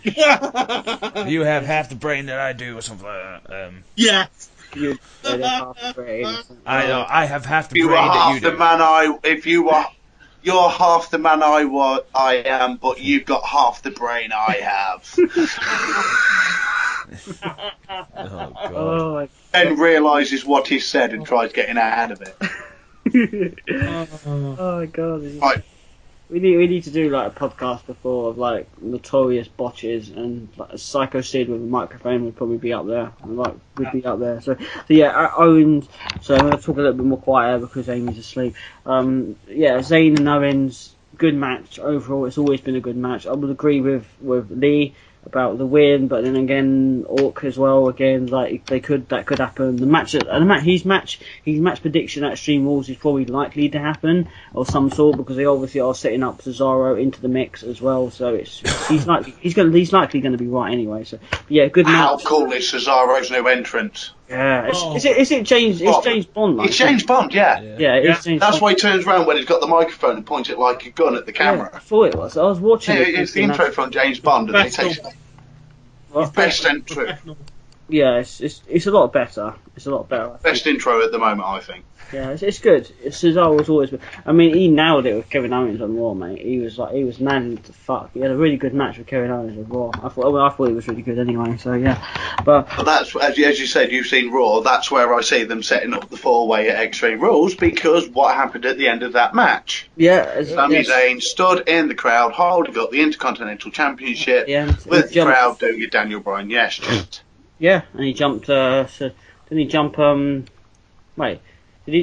You have half the brain that I do, or something like that. Yeah. You half the brain. I know. I have half the brain that you do. You're half the man I am, but you've got half the brain I have. Oh god. Oh, Ben realises what he said and tries getting out of it. oh my god. Right. We need to do like a podcast before of like notorious botches, and like a Psycho Sid with a microphone would probably be up there. So yeah, Owens. So I'm going to talk a little bit more quieter because Amy's asleep. Zayn and Owens, good match overall. It's always been a good match. I would agree with Lee about the win, but then again, Orc as well. Again, like that could happen. His match prediction at Extreme Rules is probably likely to happen of some sort because they obviously are setting up Cesaro into the mix as well. So he's likely going to be right anyway. So yeah, good match. How cool is Cesaro's new entrance? Yeah, is it James? It's James Bond. Like, it's James Bond, yeah. It's James That's Bond. why he turns around when he's got the microphone and points it like a gun at the camera. Yeah, I thought it was. I was watching it. It's the intro from James Bond, and they take best intro. Yeah, it's a lot better. It's a lot better. Best intro at the moment, I think. Yeah, it's good. Cesaro was always. I mean, he nailed it with Kevin Owens on Raw, mate. He was man to fuck. He had a really good match with Kevin Owens on Raw. I thought he was really good anyway. So yeah, but that's as you said. You've seen Raw. That's where I see them setting up the 4-way at Extreme Rules because what happened at the end of that match? Yeah, Sami Zayn stood in the crowd holding up the Intercontinental Championship with the crowd doing a Daniel Bryan yes chant. Yeah, and he jumped. Didn't he jump? Wait.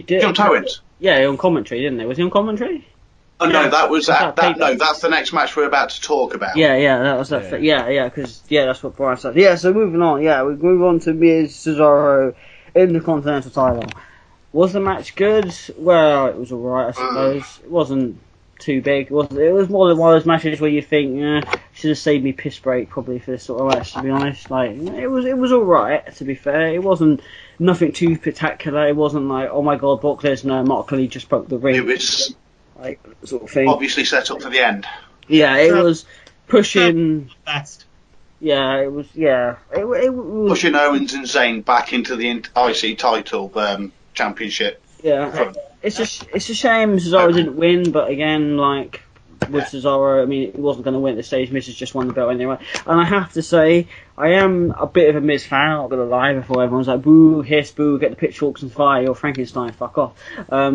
Jumped Owens. Yeah, on commentary, didn't they? Was he on commentary? Oh no, that was that. No, that's the next match we're about to talk about. Yeah, that was that. Yeah, because that's what Brian said. Yeah, so moving on. Yeah, we move on to Miz Cesaro in the Continental title. Was the match good? Well, it was alright, I suppose. It wasn't too big. It was more than one of those matches where you think, should have saved me piss break probably for this sort of match. To be honest, like it was alright. To be fair, it wasn't nothing too spectacular. It wasn't like, oh my god, Brock Lesnar, Mark Lee just broke the ring. It was like sort of thing. Obviously set up for the end. Yeah, it was pushing. Best. Yeah, it was. Yeah, it was pushing Owens and Zayn back into the IC title championship. Yeah, it's a shame Cesaro didn't win, but again, like with Cesaro, I mean, he wasn't going to win at the stage. Miz has just won the belt anyway. And I have to say, I am a bit of a Miz fan, I'm not going to lie, before everyone's like, boo, hiss, boo, get the pitchforks and fire, you're Frankenstein, fuck off. I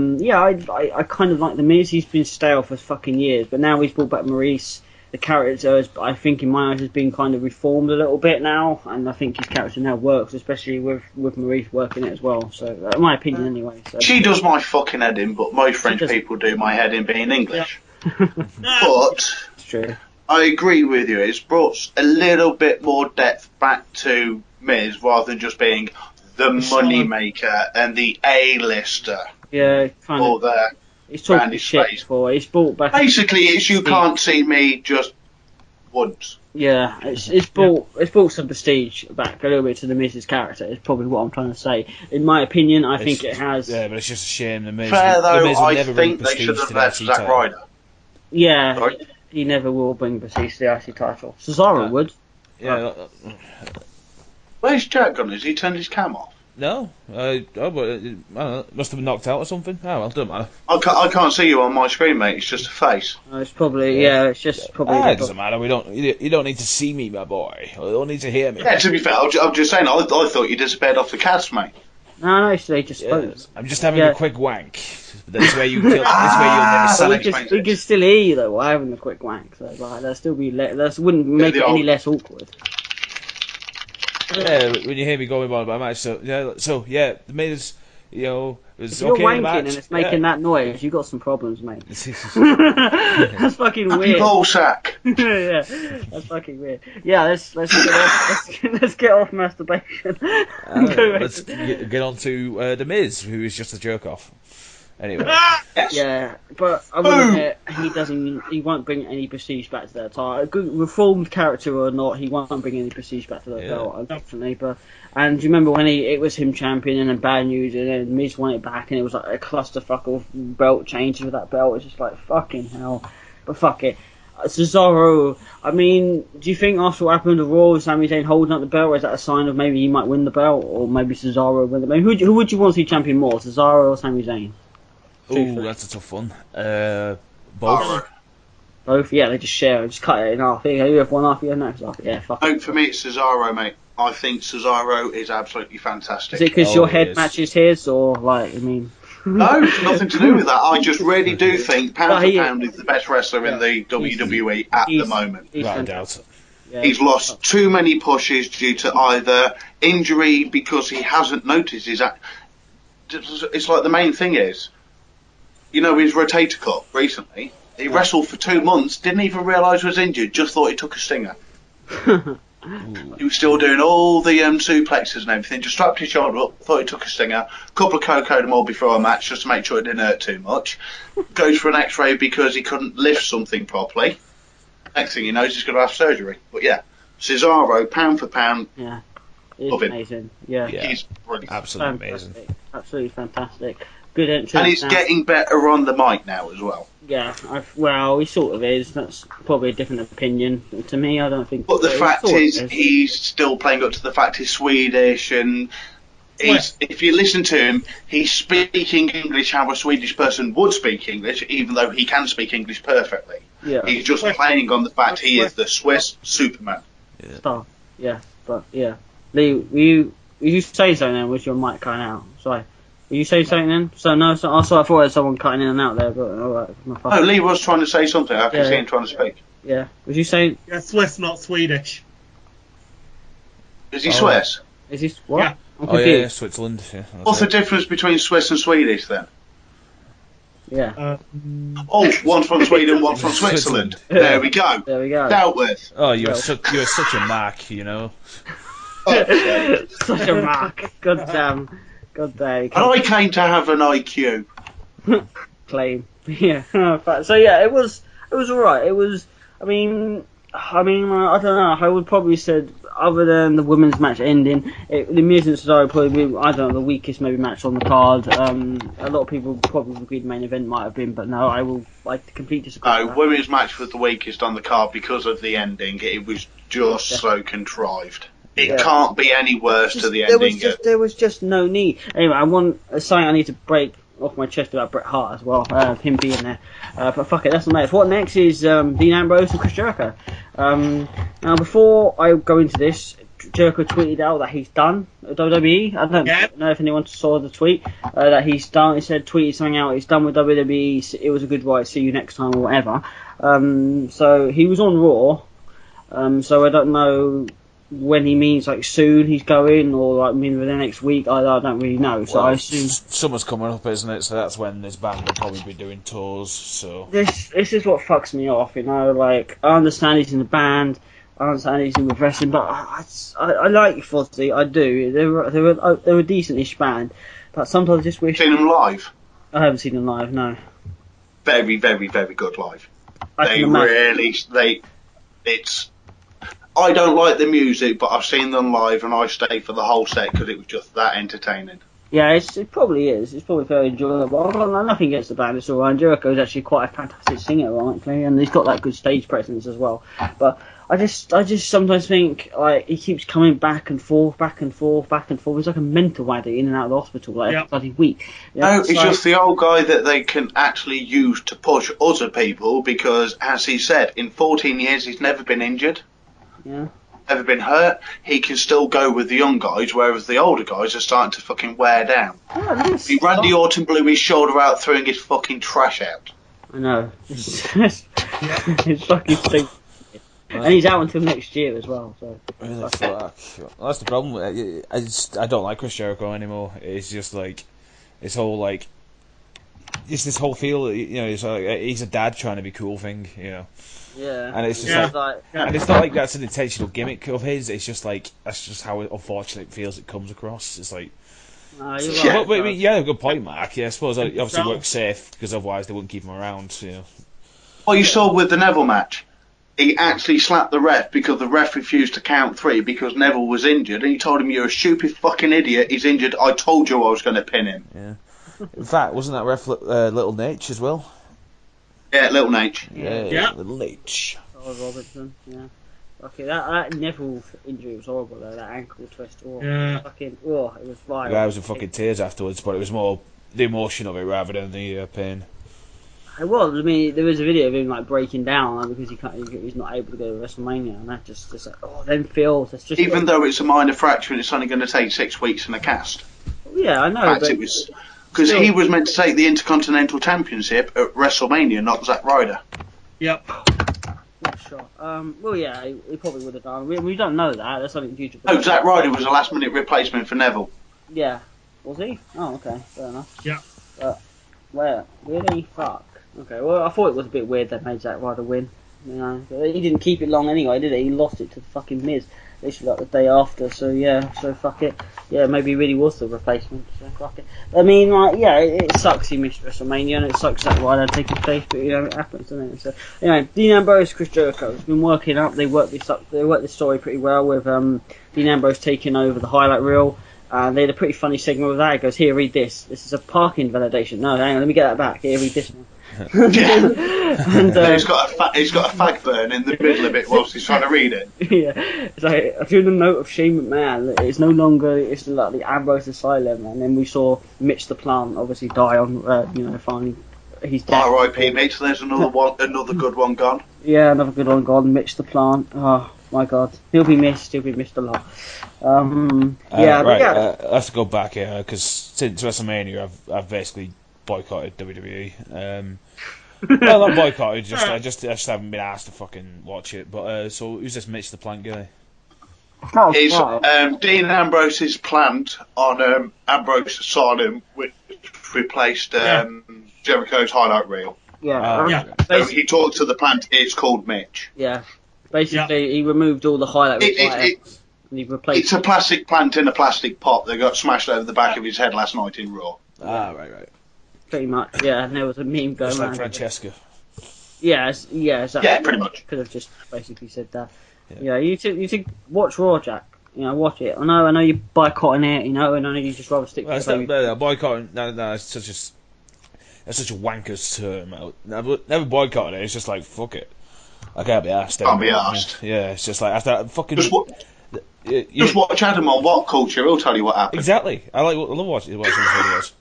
kind of like the Miz. He's been stale for fucking years, but now he's brought back Maurice. The character, I think, in my eyes, has been kind of reformed a little bit now, and I think his character now works, especially with Maurice working it as well. So, in my opinion, anyway. So. She does my fucking head in, but most French people do my head in being English. Yeah. But it's true. I agree with you. It's brought a little bit more depth back to Miz rather than just being the money maker and the A-lister. Yeah, kind Or of. the He's talking Randy shit Space. for. He's brought back. Basically, it's you can't see me just once. Yeah, it's brought some prestige back a little bit to the Miz's character. Is probably what I'm trying to say. In my opinion, I think it has. Yeah, but it's just a shame the Miz. Fair the though, Miz will I never bring think they prestige should to have the left IC Zack title. Ryder. Yeah, Sorry? he never will bring prestige to the IC title. Cesaro would. Yeah. Where's Jack gone? Has he turned his cam off? No. I don't know. Must have been knocked out or something. Oh well, don't matter. I can't see you on my screen, mate. It's just a face. It's probably it's just probably. It doesn't matter. You don't need to see me, my boy. You don't need to hear me. Yeah, to be fair, I'm just saying. I thought you disappeared off the cast, mate. No, they just spoke. Yes. I'm just having a quick wank. That's where you. That's where you'll never So see me. We can still hear you though. While having a quick wank, so like that'll still be that wouldn't make it any less awkward. Yeah, when you hear me going on about a match, so the Miz, it was If you're okay. wanking Match. and it's making that noise, you got some problems, mate. That's fucking Happy weird. ball sack. Yeah, that's fucking weird. Yeah, let's get off. Let's get off masturbation. Let's get on to the Miz, who is just a jerk off. Anyway. Yes. Yeah, but I will admit he won't bring any prestige back to that title. A good reformed character or not, he won't bring any prestige back to that belt, definitely. And do you remember when it was him champion and then bad news and then Miz won it back and it was like a clusterfuck of belt changes with that belt? It's just like fucking hell. But fuck it. Cesaro, I mean, do you think after what happened to Raw with Sami Zayn holding up the belt, or is that a sign of maybe he might win the belt, or maybe Cesaro win the belt? Who would you want to see champion more, Cesaro or Sami Zayn? Ooh, that's a tough one. Both. Both, yeah, they just share it, just cut it in half. Here you go, you have one half, you have next half. Yeah, fuck it. For me, it's Cesaro, mate. I think Cesaro is absolutely fantastic. Is it because your head matches his, or like, I mean... No, nothing to do with that. I just really do think, pound for pound, he's the best wrestler in the WWE at the moment. Without doubt. Yeah, He's lost too many pushes due to either injury because he hasn't noticed his... It's like the main thing is, his rotator cuff recently, he wrestled for 2 months, didn't even realise was injured, just thought he took a stinger. He was still doing all the suplexes and everything, just strapped his shoulder up, thought he took a stinger, couple of cocoa more before a match just to make sure it didn't hurt too much. Goes for an x-ray because he couldn't lift something properly. Next thing he knows, he's going to have surgery. But yeah, Cesaro, pound for pound, yeah. love him. Amazing. Yeah. He's brilliant. Absolutely amazing. Absolutely fantastic. Good entrance. And he's getting better on the mic now as well. Yeah, he sort of is. That's probably a different opinion to me. I don't think. But the fact is, he's still playing up to the fact he's Swedish, and if you listen to him, he's speaking English how a Swedish person would speak English, even though he can speak English perfectly. Yeah. He's just playing on the fact he is the Swiss Superman. Star. Yeah, but yeah. Lee, were you saying something then? Was your mic cutting out? Sorry. Were you saying something then? I thought there was someone cutting in and out there, but alright. No, Lee was trying to say something. I can see him trying to speak. Yeah. Was you saying? Yeah, Swiss, not Swedish. Is he Swiss? Is he what? Yeah. I'm confused. Yeah, Switzerland. Yeah, What's the difference between Swiss and Swedish then? Yeah. One's from Sweden, one's from Switzerland. There we go. There we go. Dealt with. Oh, you're such a mark, Such a mark. God damn. And I came to have an IQ. Claim. Yeah. So yeah, it was alright. It was. I mean, I don't know. I would probably said, other than the women's match ending, the Miz and Cesaro probably, I don't know, the weakest maybe match on the card. A lot of people probably agreed the main event might have been, but no, I will completely disagree. No, women's match was the weakest on the card because of the ending. It was just so contrived. It can't be any worse to the ending. There was just no need. Anyway, something I need to break off my chest about Bret Hart as well, him being there. But fuck it, that's not next. What next is Dean Ambrose and Chris Jericho. Now, before I go into this, Jericho tweeted out that he's done at WWE. I don't know if anyone saw the tweet that he's done. He tweeted something out. He's done with WWE. It was a good ride. See you next time or whatever. So he was on Raw. So I don't know when he means like soon he's going, or like within the next week. I don't really know. So I assume summer's coming up, isn't it? So that's when this band will probably be doing tours. So this is what fucks me off. Like, I understand he's in the band. I don't understand anything with wrestling, but I like Fozzy. I do. They're a decent-ish band, but sometimes I just wish. Seen them live? I haven't seen them live. No. Very, very, very good live. I don't like the music, but I've seen them live and I stayed for the whole set because it was just that entertaining. Yeah, it probably is. It's probably very enjoyable. I've got nothing against the band. It's alright. Jericho's actually quite a fantastic singer, ironically, and he's got that good stage presence as well. But I just sometimes think like he keeps coming back and forth, back and forth, back and forth. He's like a mental addict in and out of the hospital like every bloody week. No, it's just the old guy that they can actually use to push other people because, as he said, in 14 years he's never been injured. Yeah. Never been hurt. He can still go with the young guys, whereas the older guys are starting to fucking wear down. Randy Orton blew his shoulder out throwing his fucking trash out. I know. It's fucking stupid. And he's out until next year as well. So. Really, fuck. Well, that's the problem. I don't like Chris Jericho anymore. It's just like this whole like, just this whole feel. You know, he's a dad trying to be cool thing. You know. Yeah. And it's just and it's not like that's an intentional gimmick of his. It's just like that's just how unfortunate it feels. It comes across. It's like. You're right. But, a good point, Mark. Yeah, I suppose it obviously works safe because otherwise they wouldn't keep him around. You know. Well, you saw with the Neville match. He actually slapped the ref because the ref refused to count 3 because Neville was injured, and he told him, "You're a stupid fucking idiot. He's injured. I told you I was going to pin him." Yeah. In fact, wasn't that ref Little Nate as well? Yeah, Little Nate. Yeah. Little Nate. Charles Robinson. Yeah. Okay, that Neville injury was horrible though. That ankle twist. Oh, yeah. Fucking. Oh, it was violent. I was in fucking tears afterwards, but it was more the emotion of it rather than the pain. It was. I mean, there was a video of him like breaking down because he's not able to go to WrestleMania, and that just like them feels. That's just even though it's a minor fracture and it's only going to take 6 weeks in a cast. Yeah, I know. In fact, it was because he was meant to take the Intercontinental Championship at WrestleMania, not Zack Ryder. Yep. Not sure. Well, yeah, he probably would have done. We don't know that. That's something due to. No, Zack Ryder was a last-minute replacement for Neville. Yeah. Was he? Oh, okay. Fair enough. Yeah. Where? Really? Fuck. Okay, well, I thought it was a bit weird that made Zack Ryder win. You know, he didn't keep it long anyway, did he? He lost it to the fucking Miz, literally like the day after. So yeah, so fuck it. Yeah, maybe he really was the replacement. So fuck it. I mean, like, yeah, it sucks he missed WrestleMania, and it sucks Zack Ryder taking place, but you know, it happens, doesn't it? So anyway, Dean Ambrose, Chris Jericho has been working up. They worked this story pretty well with Dean Ambrose taking over the highlight reel. They had a pretty funny segment with that. It goes, "Here, read this. This is a parking validation." No, hang on, let me get that back. Here, read this one. And, he's got a fag burn in the middle of it whilst he's trying to read it. Yeah, it's like I drew the note of Shane McMahon. It's no longer like the Ambrose Asylum, and then we saw Mitch the Plant obviously die on. Finally he's dead. R.I.P. Mitch. There's another good one gone. Yeah, another good one gone. Mitch the Plant. Oh my God, he'll be missed. He'll be missed a lot. Let's go back here because since WrestleMania, I've basically boycotted WWE. Well, not boycotted. I just haven't been asked to fucking watch it. But so who's this Mitch the Plant guy? It's Dean Ambrose's plant on Ambrose Asylum, which replaced Jericho's highlight reel. Yeah. So he talked to the plant. It's called Mitch. Yeah. Basically, he removed all the highlight reels. And he replaced. It's a plastic plant in a plastic pot that got smashed over the back of his head last night in Raw. Right. Pretty much, yeah. And there was a meme going just around. Like Francesca. Yeah, exactly. Yeah, pretty much. Could have just basically said that. Yeah, you should watch Raw, Jack. You know, watch it. I know you're boycotting it. You know, and I know you just rather stick to the boycotting. No, it's such a wanker's term. Never boycotting it. It's just like fuck it. I can't be asked. Can't be asked. Yeah, it's just like after fucking. Just watch Adam on What Culture. He'll tell you what happened. Exactly. I love watching his videos.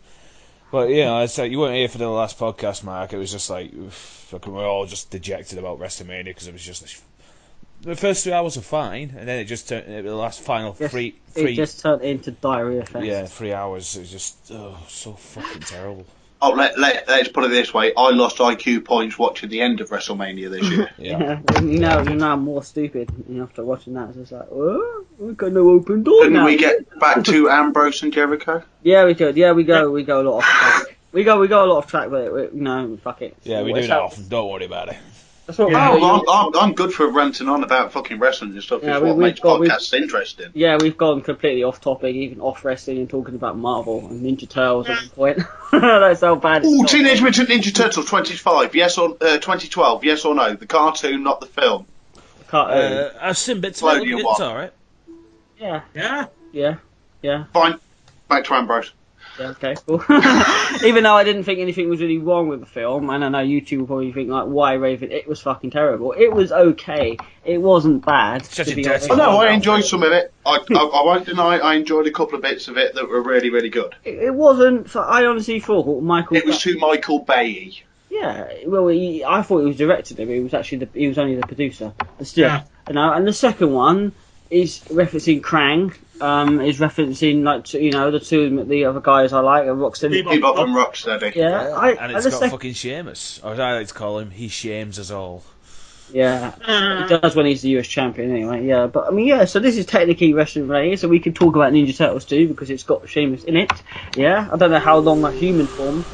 But it's like you weren't here for the last podcast, Mark. It was just like fucking we're all just dejected about WrestleMania because it was just the first 2 hours were fine, and then it just turned the last final three. It just turned into diarrhea fest. Yeah, 3 hours. It was just so fucking terrible. Oh, let's put it this way. I lost IQ points watching the end of WrestleMania this year. Yeah. You're now more stupid after watching that. It's just like, oh, we've got no open door Couldn't now. we get back to Ambrose and Jericho? Yeah, we could. Yeah, we go a lot off track. We go a lot off track, but fuck it. Yeah, we do that often. Don't worry about it. That's what I'm good for ranting on about fucking wrestling and stuff. Yeah, It's what makes podcasts interesting. Yeah, we've gone completely off topic, even off wrestling, and talking about Marvel and Ninja Turtles at one point. That's how bad it's got. Teenage Mutant Ninja Turtles 25, yes or 2012, yes or no? The cartoon, not the film. I've seen bits of it. It's alright. Yeah. Fine. Back to Ambrose. Yeah, okay, cool. Even though I didn't think anything was really wrong with the film, and I know you two will probably think, like, why Raven? It was fucking terrible. It was okay. It wasn't bad. I enjoyed some of it. I won't deny I enjoyed a couple of bits of it that were really, really good. It wasn't. I honestly thought Michael. It was too Michael Bay-y. Yeah, well, I thought he was directing it. He was actually he was only the producer. But still, and the second one is referencing Krang. Is referencing the other guys I like, Rocksteady. Bebop and Rocksteady. Yeah, and it's got fucking Sheamus, or as I like to call him, he shames us all. Yeah, he does when he's the US champion anyway. Yeah, but I mean, so this is technically wrestling related, so we can talk about Ninja Turtles too because it's got Sheamus in it. Yeah, I don't know how long that human form,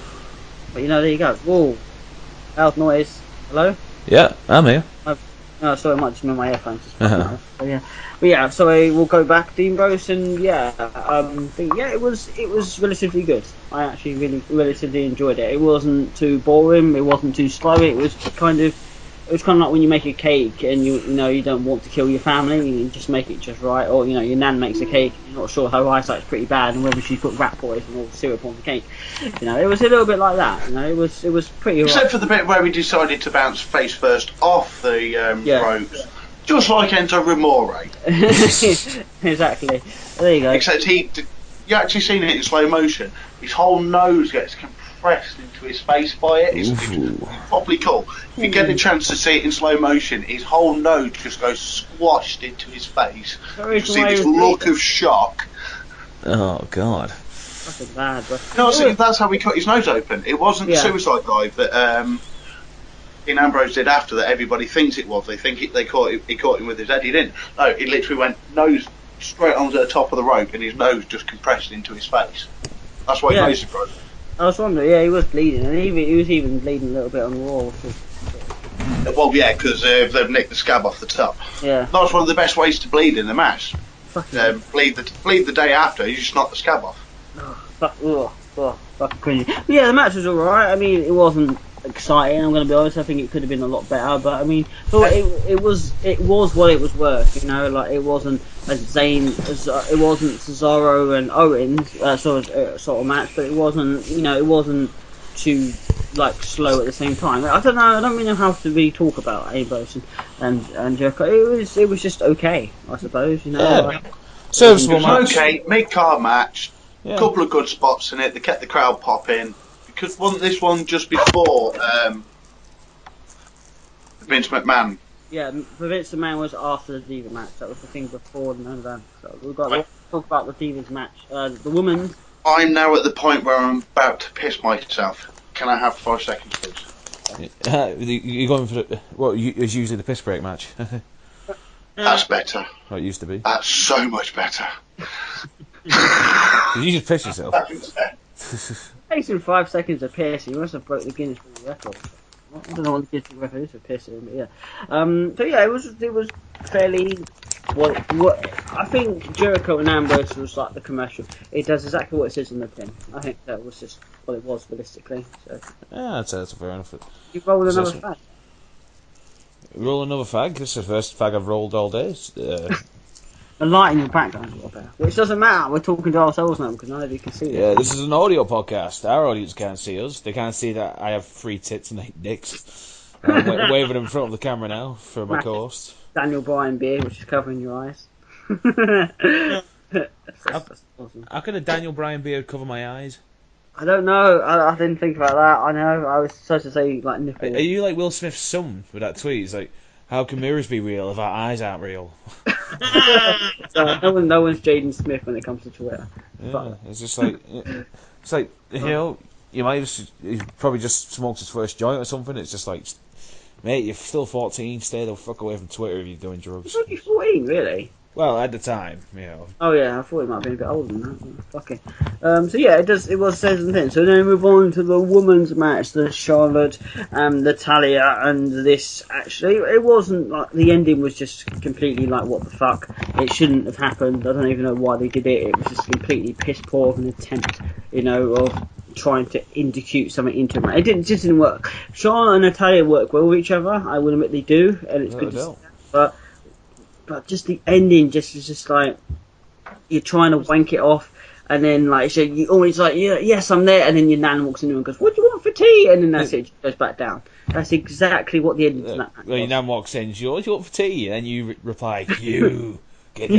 but there you go. Whoa, loud noise. Hello. Yeah, I'm here. Oh, sorry, I might just be my earphones. But yeah, so we'll go back, Dean Bros, and it was relatively good. I actually really relatively enjoyed it. It wasn't too boring. It wasn't too slow. It was kind of like when you make a cake and you don't want to kill your family, you just make it just right. Or your nan makes a cake, you're not sure her eyesight's pretty bad, and whether she put rat poison or syrup on the cake. It was a little bit like that. It was pretty. Except for the bit where we decided to bounce face first off the ropes. Just like Enzo Ramore. Exactly. There you go. Except you actually seen it in slow motion. His whole nose gets compressed into his face by it. It's probably cool. If you get a chance to see it in slow motion, his whole nose just goes squashed into his face. You see this look of shock. Oh, God. That's bad. That's how we cut his nose open. It wasn't the suicide dive that in Ambrose did after that everybody thinks it was. They think he caught him with his head. He didn't. No, he literally went nose straight onto the top of the rope and his nose just compressed into his face. That's why his nose is broken. I was wondering, he was bleeding, and he was even bleeding a little bit on the wall. Well, yeah, because they've nicked the scab off the top. Yeah. That's one of the best ways to bleed in the match. Bleed the day after, you just knock the scab off. Fucking crazy. But yeah, the match was alright. I mean, it wasn't exciting, I'm going to be honest. I think it could have been a lot better, but I mean, it was what it was worth. Like it wasn't as Zayn as it wasn't Cesaro and Owens sort of match, but it wasn't it wasn't too slow at the same time. I don't know. I don't really know how to really talk about Ambrose and Jericho. It was just okay, I suppose. Serviceable match. Okay, mid-card match. A couple of good spots in it. They kept the crowd popping. Because wasn't this one just before Vince McMahon? Yeah, Vince McMahon was after the Diva match. That was the thing before the main event. So we've got to talk about the Divas match. The women's. I'm now at the point where I'm about to piss myself. Can I have 5 seconds, please? You're going for what is usually the piss break match. That's better. What it used to be. That's so much better. You just piss yourself. Takes him 5 seconds to piss. He must have broke the Guinness World Record. I don't know what the Guinness World Record is for pissing, but yeah. So yeah, it was fairly. What I think Jericho and Ambrose was like the commercial. It does exactly what it says on the tin. I think that was just what it was realistically. So. Yeah, I'd say that's fair enough. You roll another fag. Roll another fag. This is the first fag I've rolled all day. The light in your background is a lot better. Which doesn't matter, we're talking to ourselves now because none of you can see it. Yeah, this is an audio podcast. Our audience can't see us. They can't see that I have 3 tits and 8 dicks. I'm waving in front of the camera now for my co-host. Daniel Bryan beard, which is covering your eyes. That's awesome. How can a Daniel Bryan beard cover my eyes? I don't know. I didn't think about that. I know. I was supposed to say nipple. Are you like Will Smith's son with that tweet? He's like, how can mirrors be real if our eyes aren't real? No one's Jaden Smith when it comes to Twitter. Yeah, it's just like, you might he probably just smoked his first joint or something. It's just like, mate, you're still 14. Stay the fuck away from Twitter if you're doing drugs. He's only 14, really? Well, at the time, Oh yeah, I thought it might have been a bit older than that. Fucking. So yeah, it was says and things. So then we move on to the women's match, the Charlotte and Natalia, and this actually it wasn't like the ending was just completely like what the fuck. It shouldn't have happened. I don't even know why they did it. It was just completely piss poor of an attempt, of trying to indicate something into it. It just didn't work. Charlotte and Natalia work well with each other. I will admit they do, and it's good to see that. But just the ending just is just like you're trying to wank it off, and then like so you always like yes I'm there, and then your nan walks in and goes, what do you want for tea? And then that's it, just goes back down. That's exactly what the ending to that match was. Well, your nan walks in, what do you want for tea? And then you reply, you get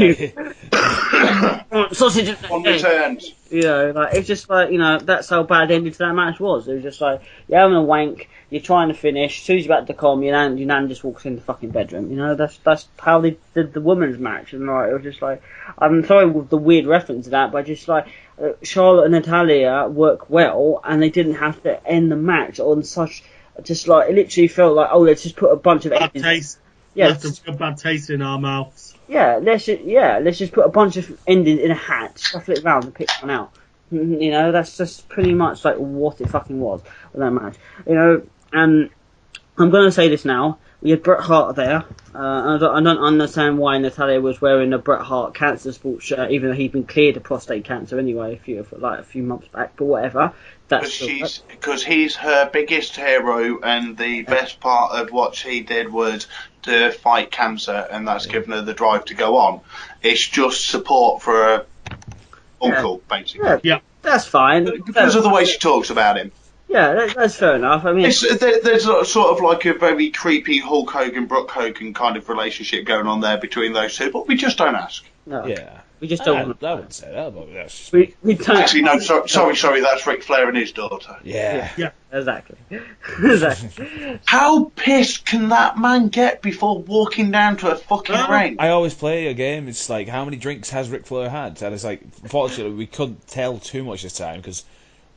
sausage Unreturned. Like it's just like that's how bad the ending to that match was. It was just like you're having a wank, you're trying to finish. As soon as you're about to come, your nan just walks in the fucking bedroom. That's how they did the women's match, and like it was just like I'm sorry with the weird reference to that, but just like Charlotte and Natalia work well, and they didn't have to end the match on such just like it literally felt like let's just put a bunch of bad taste. Yeah, left a bad taste in our mouths. Yeah, let's just put a bunch of endings in a hat, shuffle it around and pick one out. That's just pretty much like what it fucking was with that match. And I'm going to say this now. We had Bret Hart there. I don't understand why Natalia was wearing a Bret Hart cancer sports shirt, even though he'd been cleared of prostate cancer anyway a few months back. But whatever. Because he's her biggest hero, and the best part of what she did was to fight cancer, and that's given her the drive to go on. It's just support for her uncle, basically. Yeah, that's fine. Because of the way she talks about him. Yeah, that's fair enough. I mean, there's sort of like a very creepy Hulk Hogan, Brooke Hogan kind of relationship going on there between those two, but we just don't ask. No. Yeah. We just don't. I wouldn't say that, but that's just we don't. Actually, no. Sorry. That's Ric Flair and his daughter. Yeah. Exactly. How pissed can that man get before walking down to a fucking ring? I always play a game. It's like, how many drinks has Ric Flair had? And it's like, unfortunately, we couldn't tell too much this time because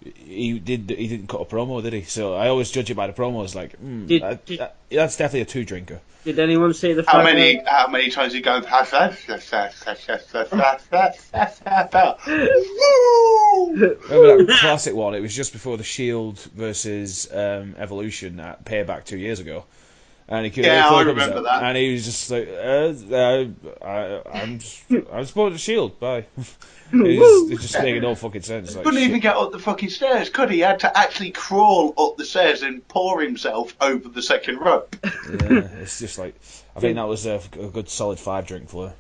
he didn't cut a promo, did he? So I always judge it by the promos. Like, that's definitely a 2-drinker. Did anyone see the? How many times he goes? Remember that classic one? It was just before the Shield versus Evolution at Payback 2 years ago. And I remember that. And he was just like, I'm supporting the Shield, bye. It's just making no fucking sense. He couldn't even get up the fucking stairs, could he? He had to actually crawl up the stairs and pour himself over the second rope. Yeah, it's just like, I think that was a good solid 5-drink Flair.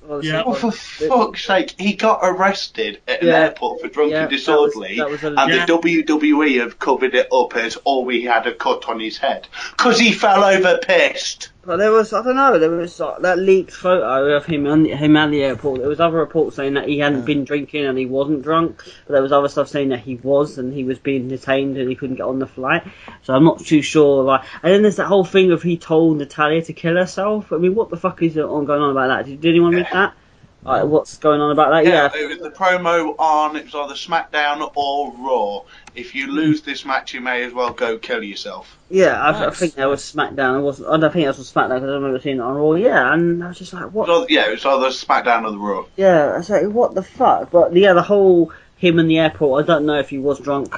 Well, for fuck's sake, he got arrested at an airport for drunk and disorderly, and the WWE have covered it up as he had a cut on his head because he fell over pissed. But there was that leaked photo of him at the airport. There was other reports saying that he hadn't been drinking and he wasn't drunk, but there was other stuff saying that he was, and he was being detained and he couldn't get on the flight. So I'm not too sure. And then there's that whole thing of he told Natalia to kill herself. I mean, what the fuck is going on about that? Did anyone read that? What's going on about that? Yeah, it was the promo on. It was either SmackDown or Raw. If you lose this match, you may as well go kill yourself. Yeah, I think that was SmackDown. I don't think that was SmackDown because I remember seeing it on Raw. Yeah, and I was just like, what? It was either SmackDown or the Raw. Yeah, I was like, what the fuck? But the whole him in the airport, I don't know if he was drunk.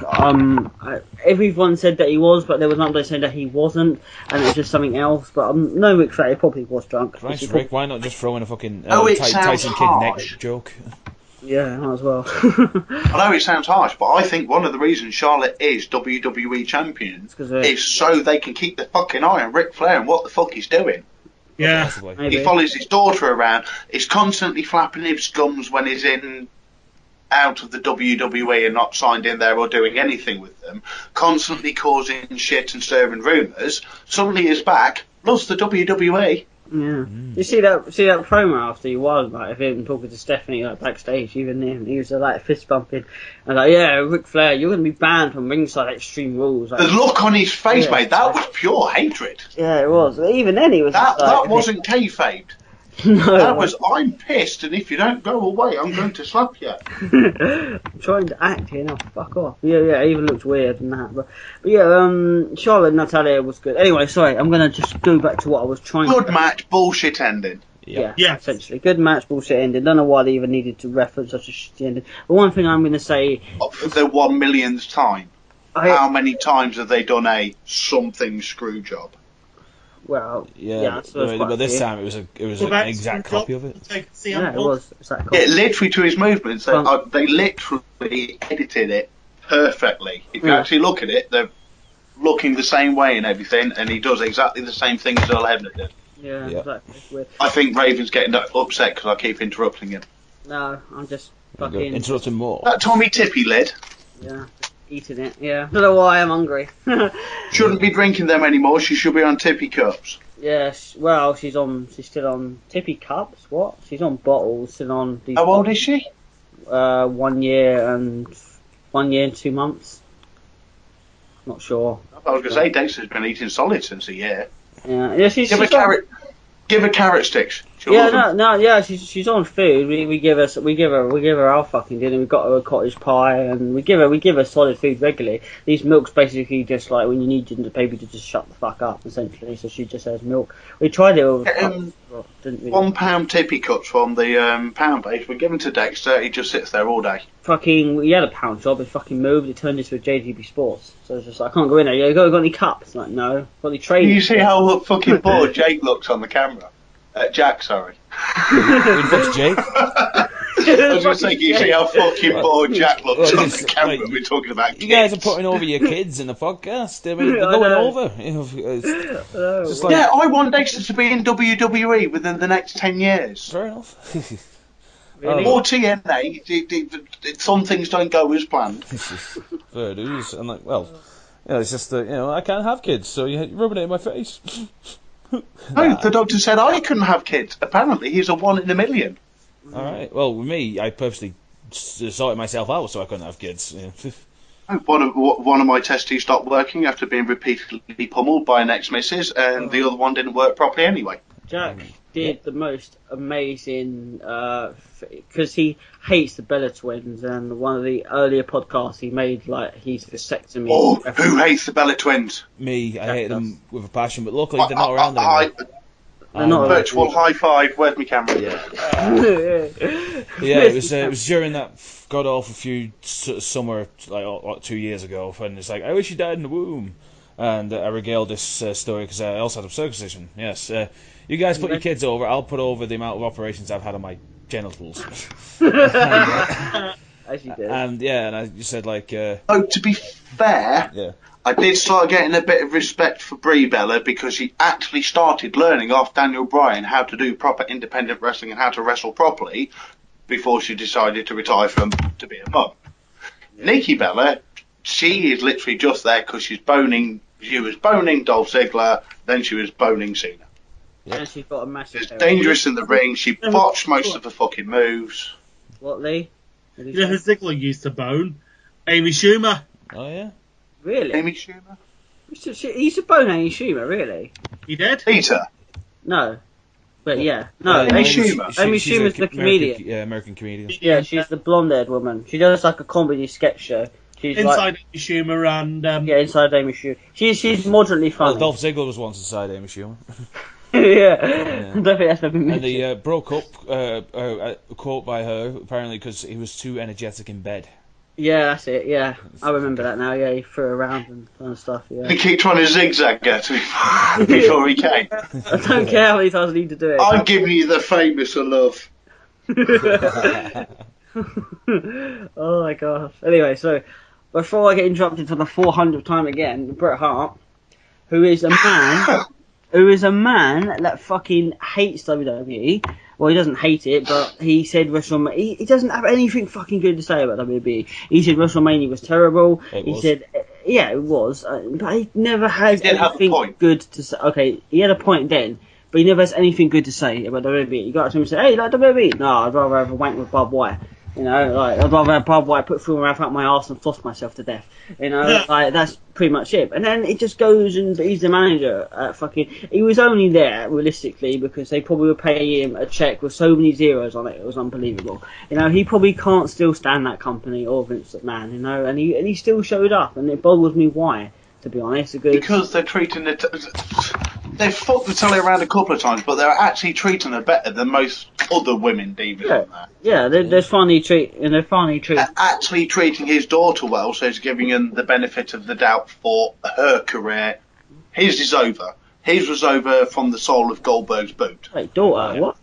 Everyone said that he was, but there was nobody saying that he wasn't, and it was just something else. But no, Ric Flair probably was drunk. Christ, Rick, why not just throw in a fucking Tyson Kidd neck joke? Yeah, might as well. I know it sounds harsh, but I think one of the reasons Charlotte is WWE champion is so they can keep the fucking eye on Ric Flair and what the fuck he's doing. Yeah, he follows his daughter around. He's constantly flapping his gums when he's out of the WWE and not signed in there or doing anything with them. Constantly causing shit and stirring rumours. Suddenly he's back. Loves the WWE. Yeah. You see that promo after he won, of him talking to Stephanie backstage, even him, he was fist bumping, and Ric Flair, you're going to be banned from ringside Extreme Rules. The look on his face, mate, that was pure hatred. Yeah, it was. Even then, he was. That wasn't kayfabed. No, that was, I'm pissed, and if you don't go away, I'm going to slap you. I'm trying to act here now, fuck off. Yeah, it even looked weird and that. But Charlotte and Natalia was good. Anyway, sorry, I'm going to just go back to what I was trying Good match, bullshit ending. Yeah. Yes. Essentially. Good match, bullshit ending. Don't know why they even needed to reference such a shitty ending. But one thing I'm going to say... For the 1 millionth time. How many times have they done a something screw job? Well, Yeah, so but this time it was an exact copy of it. Yeah, it was. Exactly. Yeah, literally to his movements. They literally edited it perfectly. If you actually look at it, they're looking the same way and everything, and he does exactly the same thing as Earl Hebner did. Yeah, exactly. It's weird. I think Raven's getting upset because I keep interrupting him. No, I'm just fucking... Interrupting more. That Tommy Tippy lid. Yeah, eating it, yeah. Don't know why I'm hungry. Shouldn't be drinking them anymore. She should be on Tippy cups. Yes, well, she's still on Tippy cups. What? She's on bottles, still on these. How old is she? 1 year and 2 months. Not sure. I was going to say Dexter's been eating solid since a year. Yeah, she's Give her carrot sticks. She's on food. We give her our fucking dinner. We got her a cottage pie, and we give her solid food regularly. These milks basically just like when you need the baby to just shut the fuck up, essentially. So she just has milk. We tried it with didn't we? £1 Tippy cups from the pound base. We give them to Dexter. He just sits there all day. We had a pound shop. It fucking moved. It turned into a JGB Sports. So it's just like, I can't go in there. You got any cups? Like, no. Got any trays? You see how fucking bored Jake looks on the camera. Jack, sorry. What's Jake? I was going to say, you see how fucking bored Jack looks on the camera when we're talking about kids. You guys are putting over your kids in the podcast. I mean, they're going over. It's just like, yeah, I want Dexter to be in WWE within the next 10 years. Fair enough. Really? Or TNA. Some things don't go as planned. Fair dues. I'm like, well, it's just that, I can't have kids, so you're rubbing it in my face. No, the doctor said I couldn't have kids. Apparently, he's a 1 in a million. All right. Well, with me, I purposely sorted myself out so I couldn't have kids. One of my testes stopped working after being repeatedly pummeled by an ex-missus, and the other one didn't work properly anyway. Jack did the most amazing, because he hates the Bella twins, and one of the earlier podcasts he made, like, his vasectomy. Oh, who hates the Bella twins? Me, I hate them with a passion, but luckily they're not around anymore. They're not virtual high five. Where's my camera? Yeah, it was during that god awful few summer, like 2 years ago, and it's like, I wish you died in the womb, and I regaled this story because I also had a circumcision. Yes, you guys put your kids over. I'll put over the amount of operations I've had on my genitals. As you did. And and I just said like. Oh, to be fair, I did start getting a bit of respect for Brie Bella because she actually started learning off Daniel Bryan how to do proper independent wrestling and how to wrestle properly before she decided to retire to be a mum. Nikki Bella, she is literally just there because she's boning. She was boning Dolph Ziggler, then she was boning Cena. Yeah, she's got a massive. She's dangerous in the ring. She botched most of her fucking moves. What, Lee? You know who Ziggler used to bone? Amy Schumer. Oh yeah. Really? Amy Schumer? He used to bone Amy Schumer, really? He did? Peter? No. But yeah. No, Amy Schumer. Amy Schumer's the comedian. American comedian. Yeah, she's the blonde-haired woman. She does like a comedy sketch show. She's Inside Amy Schumer and... Yeah, Inside Amy Schumer. She's moderately funny. Well, Dolph Ziggler was once inside Amy Schumer. yeah. I don't think that's ever been mentioned. And they broke up, a quote by her, apparently because he was too energetic in bed. Yeah, that's it, yeah. I remember that now, yeah, he threw around and kind of stuff, yeah. He keep trying to zigzag her before he came. I don't care how many times I need to do it. I'm giving you the famous love. Oh my gosh. Anyway, so, before I get interrupted for the 400th time again, Bret Hart, who is a man that fucking hates WWE. Well, he doesn't hate it, but he said WrestleMania. He doesn't have anything fucking good to say about WWE. He said WrestleMania was terrible. He said, yeah, it was, but he never has anything good to say. Okay, he had a point then, but he never has anything good to say about WWE. You got to him and say, hey, you like WWE? No, I'd rather have a wank with Bob White. You know, like, I'd rather have Bob White put through my mouth out my arse and floss myself to death. You know, like, that's pretty much it. And then it just goes and he's the manager at fucking... He was only there, realistically, because they probably were paying him a check with so many zeros on it. It was unbelievable. You know, he probably can't still stand that company or Vince McMahon, you know, and he still showed up, and it bothers me why, to be honest. Because they're treating it... they've fucked the telly around a couple of times, but they're actually treating her better than most other women divas on there. Yeah, they're finally treating. They're actually treating his daughter well, so he's giving him the benefit of the doubt for her career. His is over. His was over from the sole of Goldberg's boot. Wait, daughter, what?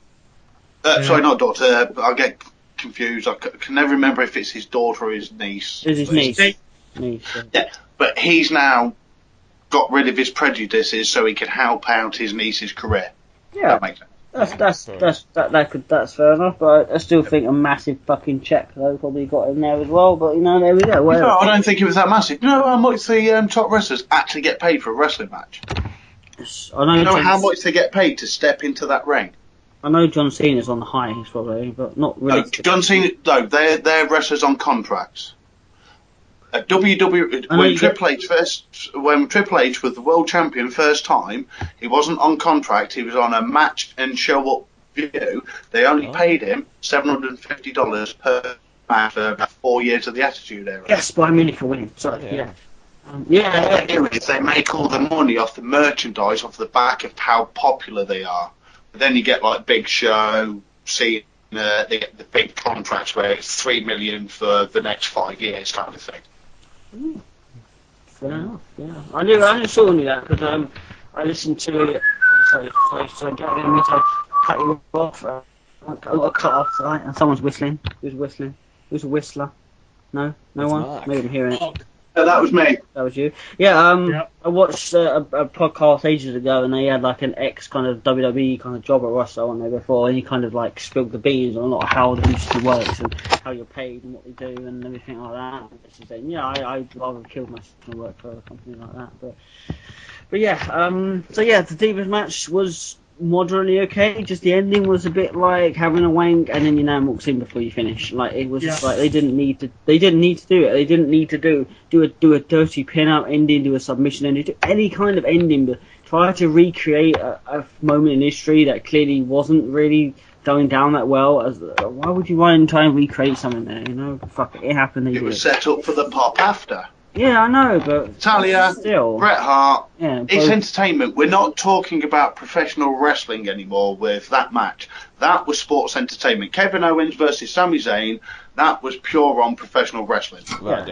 Sorry, not daughter. I get confused. I can never remember if it's his daughter or his niece. It's his niece. Yeah, but he's now got rid of his prejudices so he can help out his niece's career. Yeah, that makes sense. That's fair enough. But I still think a massive fucking check though probably got in there as well. But there we go. No, I don't think it was that massive. You know how much the top wrestlers actually get paid for a wrestling match? I know. You know how much they get paid to step into that ring? I know John Cena's on the highest probably, but not really. No, John Cena. No, they're wrestlers on contracts. At WWE, when Triple H was the world champion first time, he wasn't on contract. He was on a match and show up view. They only paid him $750 per match for about 4 years of the Attitude Era. Yes, by Munich for winning. Sorry, They make all the money off the merchandise off the back of how popular they are. But then you get like Big Show, Cena, they get the big contracts where it's $3 million for the next 5 years kind of thing. Fair enough, yeah. I saw that because I listened to it. Sorry, get me to cut you off. I got cut off tonight, and someone's whistling. Who's whistling? Who's a whistler? No one? Mark. Maybe I'm hearing it. That was me. That was you. Yeah, I watched a podcast ages ago, and they had like an ex kind of WWE kind of job at Wrassle on there before, and he kind of like spilled the beans on a lot of how the industry works and how you're paid and what they do and everything like that. And saying, I'd rather have killed myself than work for a company like that. But yeah, the Divas match was moderately okay. Just the ending was a bit like having a wank, and then your nan walks in before you finish. Like it was just like they didn't need to do it. They didn't need to do a dirty pin-up ending, do a submission ending, do any kind of ending, but try to recreate a moment in history that clearly wasn't really going down that well. Why would you try and recreate something there? Fuck it happened. It was set up for the pop after. Yeah, I know, but Talia, still, Bret Hart, yeah, it's entertainment. We're not talking about professional wrestling anymore with that match. That was sports entertainment. Kevin Owens versus Sami Zayn, that was pure on professional wrestling. Without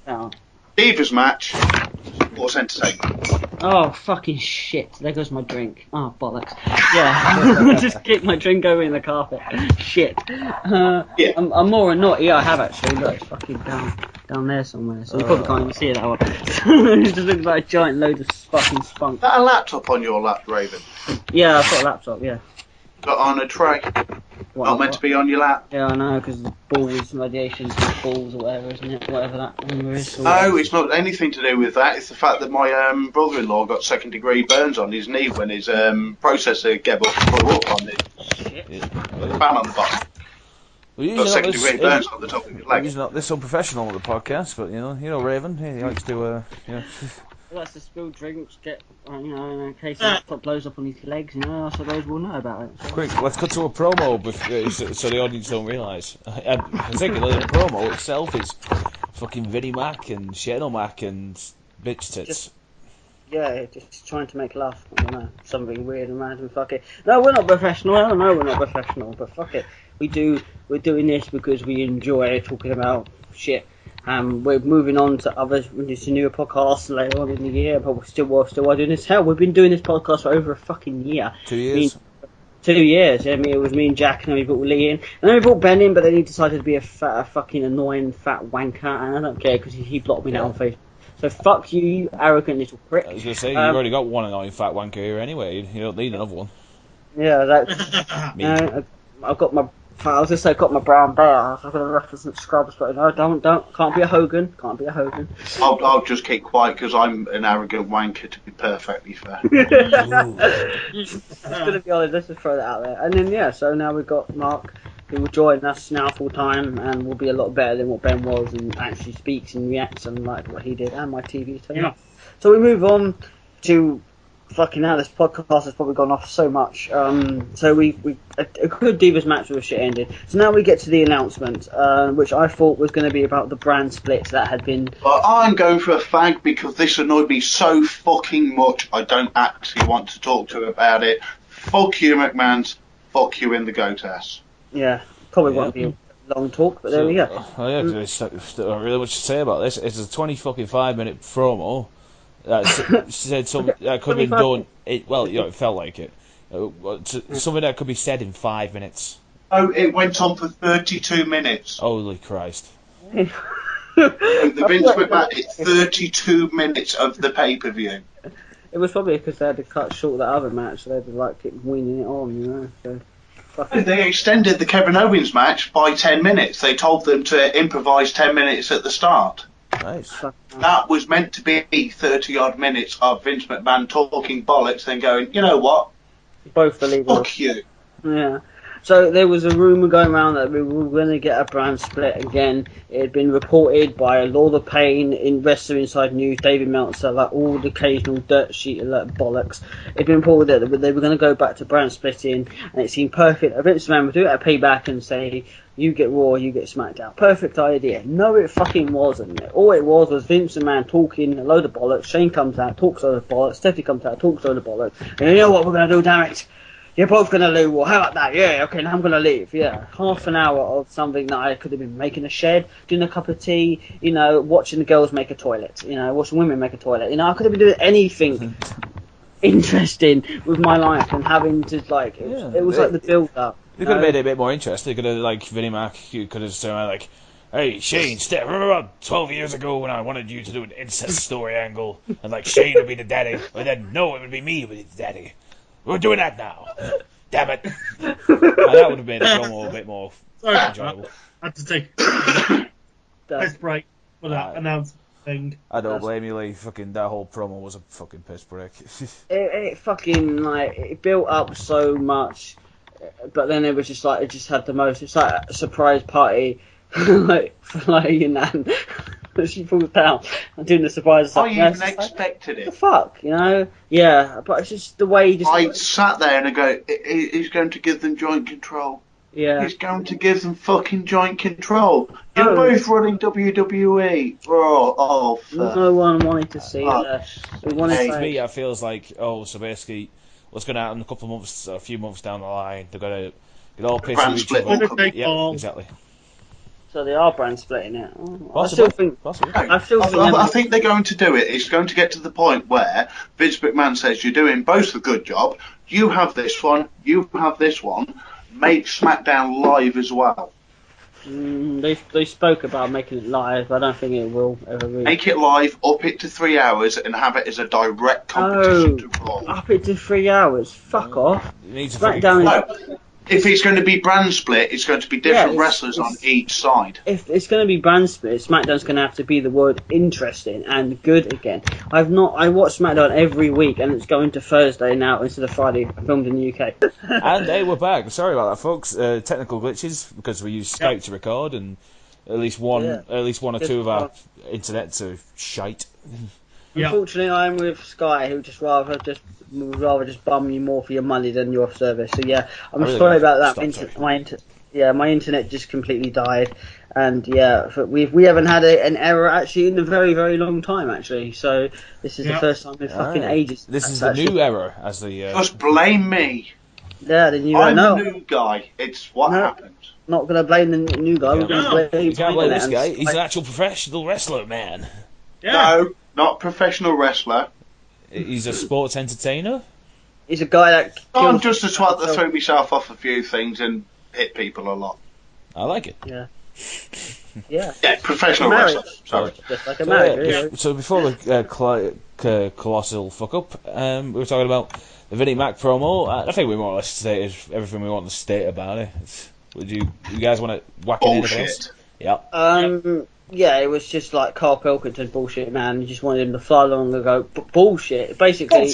doubt. Divas match, sports entertainment. Oh, fucking shit. There goes my drink. Oh, bollocks. Yeah, just kicked my drink over in the carpet. Shit. I'm more naughty. Yeah, I have actually. Look, it's fucking down there somewhere. So you probably can't even see it that one. It just looks like a giant load of fucking spunk. Is that a laptop on your lap, Raven? Yeah, I've got a laptop, yeah. Got on a tray. Not meant to be on your lap. Yeah, I know, because the balls, radiation, balls or whatever, isn't it? Whatever that number is. No, it's not anything to do with that. It's the fact that my brother-in-law got second-degree burns on his knee when his processor blew up on it. Shit. With a fan on the bottom. Well, got second-degree burns on the top of his leg. He's not this unprofessional on the podcast, but you know Raven, he likes to He likes to spill drinks, get in case the laptop blows up on his legs. I suppose we'll know about it. So. Quick, let's cut to a promo so the audience don't realise. I think the promo itself is fucking Vinnie Mac and Shadow Mac and bitch tits. Just trying to make laugh. I don't know, something weird and random. Fuck it. No, we're not professional. I don't know we're not professional, but fuck it. We're doing this because we enjoy talking about shit. We're moving on to other newer podcasts later on in the year, but we're still doing this. Hell, we've been doing this podcast for over a fucking year. 2 years. 2 years. I mean, it was me and Jack, and then we brought Lee in, and then we brought Ben in, but then he decided to be a fucking annoying fat wanker, and I don't care because he blocked me down on Facebook. So fuck you, you arrogant little prick. I was going to say, you've already got one annoying fat wanker here anyway. You don't need another one. Yeah, I've got my... I was just say, got my brown bear. I've got a reference to Scrubs, but no, don't. Can't be a Hogan. Can't be a Hogan. I'll just keep quiet because I'm an arrogant wanker, to be perfectly fair. Just gonna be honest. Let's just throw that out there. And then so now we've got Mark, who will join us now full time, and will be a lot better than what Ben was, and actually speaks and reacts and like what he did, and my TV turn up. So we move on to fucking hell, this podcast has probably gone off so much. So a good Divas match with a shit ending. So now we get to the announcement, which I thought was going to be about the brand splits that had been. But I'm going for a fag because this annoyed me so fucking much. I don't actually want to talk to him about it. Fuck you, McMahon's. Fuck you in the goat ass. Yeah, probably won't be a long talk, but there we go. Oh yeah, there's not really much to say about this. It's a 25-minute promo. That said something that could have been done. It felt like it. Something that could be said in 5 minutes. Oh, it went on for 32 minutes. Holy Christ! The Vince McMahon, it's 32 minutes of the pay-per-view. It was probably because they had to cut short that other match, so they had to like keep weaning it on, So, They extended the Kevin Owens match by 10 minutes. They told them to improvise 10 minutes at the start. Nice. That was meant to be 30-odd minutes of Vince McMahon talking bollocks, then going, you know what? both the leaders. Fuck you. Yeah. So there was a rumour going around that we were going to get a brand split again. It had been reported by Lord of Pain in Wrestling Inside News, David Meltzer, like all the occasional dirt sheet like bollocks. It had been reported that they were going to go back to brand splitting, and it seemed perfect. Vince McMahon would do it at Payback and say, you get Raw, you get SmackDown. Perfect idea. No, it fucking wasn't. All it was Vince McMahon talking a load of bollocks. Shane comes out, talks a load of bollocks. Stephanie comes out, talks a load of bollocks. And you know what we're going to do, damn it? You're both going to lose. Well, how about that? Yeah, okay, now I'm going to leave. Yeah, half an hour of something that I could have been making a shed, doing a cup of tea, watching the girls make a toilet, watching women make a toilet. I could have been doing anything interesting with my life and having to, it was like the build-up. They could have made it a bit more interesting. They could have, Vinnie Mac, you could have said, hey, Shane, remember about 12 years ago when I wanted you to do an incest story angle, and, Shane would be the daddy, but then, no, it would be me who would be the daddy. We're doing that now. Damn it. That would have made the promo a bit more enjoyable. I had to take piss break for that announcement thing. I don't blame you, Lee. That whole promo was a fucking piss break. it fucking, it built up so much, but then it was just it just had the most, it's like a surprise party, for Nan. She falls down and doing the surprise. I even expected it. What the fuck, Yeah, but it's just the way he just... I sat there and I go, he's going to give them joint control. Yeah. He's going to give them fucking joint control. You're both running WWE. No one wanted to see that. We wanted to me, it feels like, so basically, what's going to happen a few months down the line, they're going to get all pissed with each other. Yeah, exactly. So they are brand splitting it. Possibly. I think they're going to do it. It's going to get to the point where Vince McMahon says, you're doing both a good job. You have this one. You have this one. Make SmackDown live as well. They spoke about making it live, but I don't think it will ever really. Make it live, up it to 3 hours, and have it as a direct competition to Raw. Up it to 3 hours? Fuck off. SmackDown. If it's going to be brand split, it's going to be different wrestlers on each side. If it's going to be brand split, SmackDown's going to have to be the word interesting and good again. I watch SmackDown every week, and it's going to Thursday now instead of Friday. I filmed in the UK. And hey, we're back. Sorry about that, folks. Technical glitches because we use Skype to record, and at least one or two of our internets are shite. Unfortunately, I'm with Sky, who would rather just bum you more for your money than your service. So yeah, I'm sorry about that. My internet just completely died, and we haven't had an error actually in a very, very long time actually. So this is the first time in fucking ages. This is the new error, as the. Just blame me. Yeah, the new. I'm the new guy. It's what happened. Not gonna blame the new guy. We're gonna blame. You can't blame this guy. He's an actual professional wrestler, man. Yeah. No, not professional wrestler. He's a sports entertainer. He's a guy that. I'm just a twat that threw myself off a few things and hit people a lot. I like it. Yeah. Yeah. Yeah, professional wrestler. Sorry. Just like a marriage. So before the colossal fuck up, we were talking about the Vinnie Mac promo. I think we more or less stated everything we want to state about it. Would you guys want to whack in anything else? Yeah. Yeah, it was just like Carl Pilkington bullshit, man. You just wanted him to fly along and go bullshit. Basically,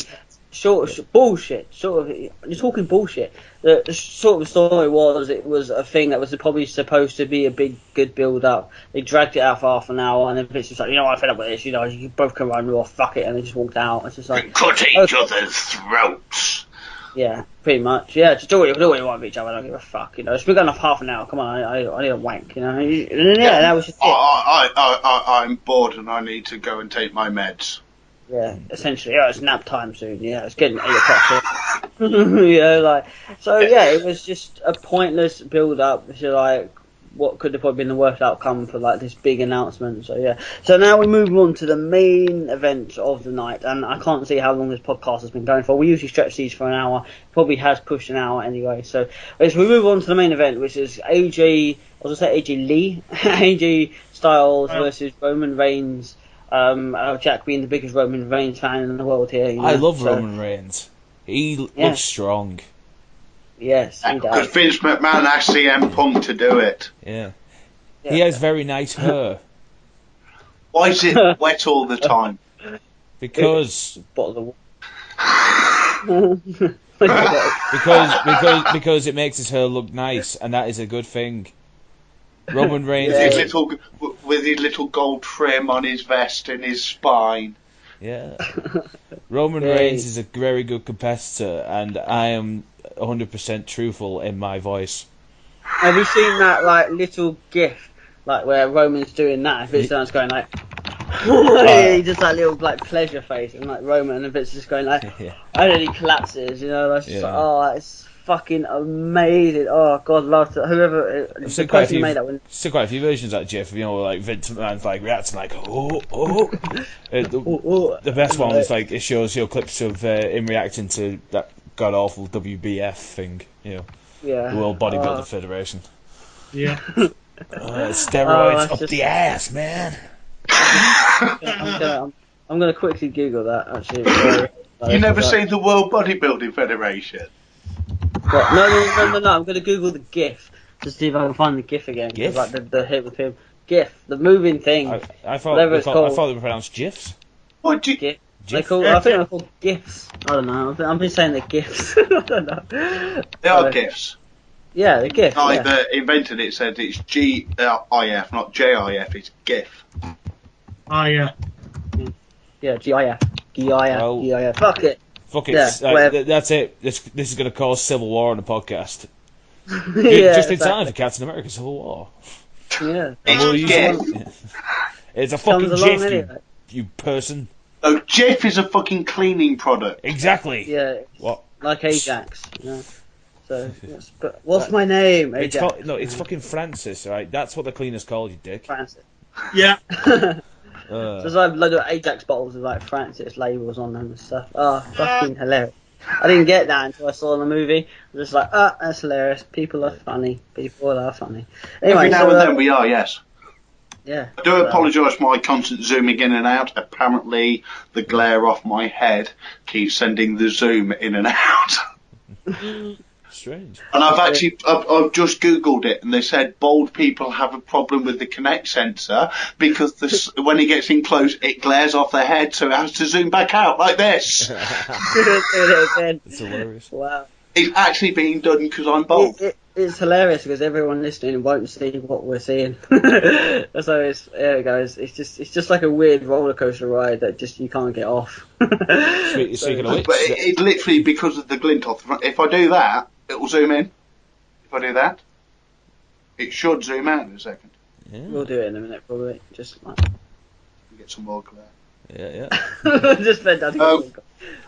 bullshit. You're talking bullshit. The sort of story was it was a thing that was probably supposed to be a big good build up. They dragged it out for half an hour, and then Vince was like, I'm fed up with this. You both can run raw. Fuck it, and they just walked out. It's just like cut each other's throats. Yeah, pretty much. Yeah, just do what you want with each other. I don't give a fuck. It's been going off half an hour. Come on, I need a wank. That was just it. I'm bored and I need to go and take my meds. Yeah, essentially. Yeah, it's nap time soon. Yeah, it's getting 8 o'clock. It was just a pointless build up to what could have probably been the worst outcome for this big announcement. So now we move on to the main event of the night, and I can't see how long this podcast has been going for. We usually stretch these for an hour. Probably has pushed an hour anyway. So as we move on to the main event, which is AJ Lee, AJ Styles versus Roman Reigns. Jack being the biggest Roman Reigns fan in the world here. I love Roman Reigns. He looks strong. Yes, he does. Because Vince McMahon asked CM Punk to do it. Yeah. He has very nice hair. Why is it wet all the time? Because because it makes his hair look nice, and that is a good thing. Roman Reigns with his little gold trim on his vest and his spine. Yeah. Roman Reigns is a very good competitor, and I am 100% truthful in my voice. Have you seen that little gif where Roman's doing that and Vince is going he does that little pleasure face and Roman and Vince is going and then he collapses, that's just it's fucking amazing. Oh god, love to whoever I've seen quite a few versions of that gif, Vince McMahon's the best one is it shows clips of him reacting to that god awful WBF thing, the World Bodybuilder Federation. Yeah. Steroids up the ass, man. I'm gonna quickly Google that actually. You never seen the World Bodybuilding Federation? What? No, I'm gonna Google the GIF to see if I can find the GIF again. GIF? The hit with him. GIF, the moving thing. I thought they were pronounced GIFs. What GIF? I think they're called GIFs. I don't know. I've been saying they're GIFs. I don't know. They are GIFs. Yeah, they're GIFs. The invented it said it's GIF, not JIF. It's GIF. Oh yeah. Yeah, GIF. GIF. Fuck it. Fuck it. Yeah, that's it. This is going to cause civil war on the podcast. Just in time for Captain America Civil War. Yeah. It's a fucking GIF, anyway. You person. Oh, GIF is a fucking cleaning product. Exactly. Yeah. What? Like Ajax. So, but what's my name? Ajax. It's fucking Francis, right? That's what the cleaners called you, dick. Francis. Yeah. So there's a load of Ajax bottles with Francis labels on them and stuff. Oh, fucking hilarious. I didn't get that until I saw the movie. I was just that's hilarious. People are funny. Anyway, every now and then we are, yes. Yeah. I do apologise for my constant zooming in and out. Apparently, the glare off my head keeps sending the zoom in and out. Strange. And I've just Googled it, and they said bald people have a problem with the Kinect sensor because when it gets in close, it glares off their head, so it has to zoom back out like this. It's hilarious. Wow. It's actually being done because I'm bald. It's hilarious because everyone listening won't see what we're seeing. So there it goes. It's just like a weird roller coaster ride that just you can't get off. But it literally, because of the glint off the front, if I do that, it will zoom in. If I do that, it should zoom out in a second. Yeah. We'll do it in a minute, probably. Just get some more glare. Yeah. Just fantastic.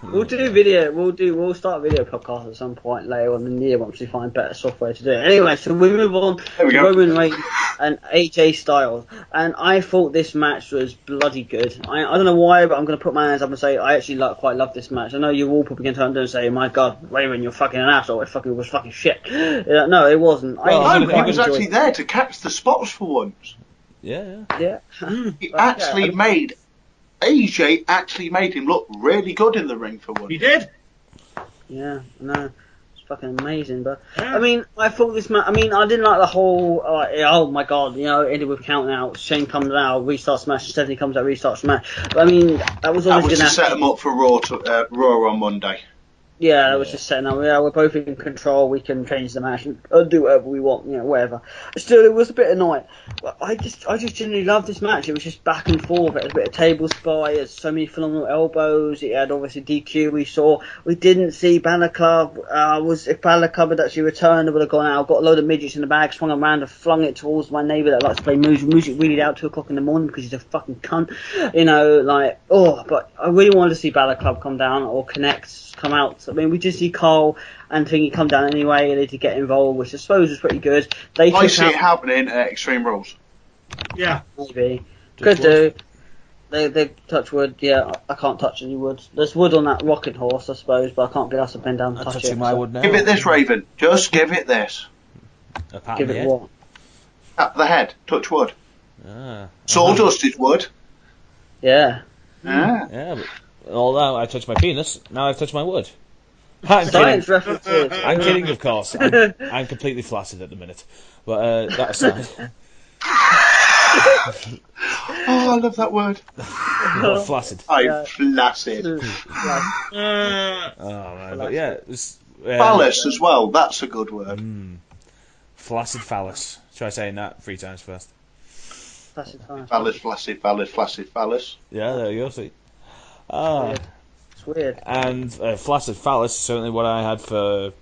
We'll do video. We'll start a video podcast at some point later on in the year once we find better software to do it. Anyway, so we move on to Roman Reigns and AJ Styles, and I thought this match was bloody good. I don't know why, but I'm going to put my hands up and say I actually quite love this match. I know you all probably going to turn and say, "My God, Raven, you're fucking an asshole. It was fucking shit." No, it wasn't. He was actually there to catch the spots for once. Yeah. He actually made. AJ actually made him look really good in the ring for once. He did. Yeah, no. fucking amazing. But Yeah. I mean, I thought this match. I mean, I didn't like the whole. Oh my god, you know, it ended with count out. Shane comes out, restart smash. Stephanie comes out, restart smash. But I mean, that was That always was going to set them up for Raw on Monday. Yeah, that was just setting up. Yeah, we're both in control. We can change the match and do whatever we want. You know, whatever. Still, it was a bit annoying. But I just genuinely loved this match. It was just back and forth. It had a bit of table spy. It had so many phenomenal elbows. It had obviously DQ. We didn't see Balor Club. If Balor Club had actually returned, it would have gone out. Got a load of midgets in the bag, swung around and flung it towards my neighbour that likes to play music really out 2 o'clock in the morning because he's a fucking cunt. You know, like but I really wanted to see Balor Club come down or come out. I mean, we did see Cole and Thingy come down anyway, and they did get involved, which I suppose was pretty good. I see it happening at Extreme Rules. Yeah. Maybe. Could do. They touch wood. Yeah, I can't touch any wood. There's wood on that rocking horse, I suppose, but I can't get us to bend down and touch it. My wood now. Give it this, Raven. Just give it this. Give it what? Tap the head. Touch wood. Ah. Sawdust is wood. Yeah. Yeah, but although I touched my penis, now I've touched my wood. I'm Science kidding. references. I'm kidding, of course. I'm completely flaccid at the minute. But that aside. Oh, I love that word. What, flaccid? I'm flaccid. Oh, man. But yeah, it was, Phallus as well. That's a good word. Flaccid phallus. Try saying that 3 times first. Phallus, flaccid, phallus, flaccid, phallus. Yeah, there you go. See. It's weird. And flaccid phallus is certainly what I had for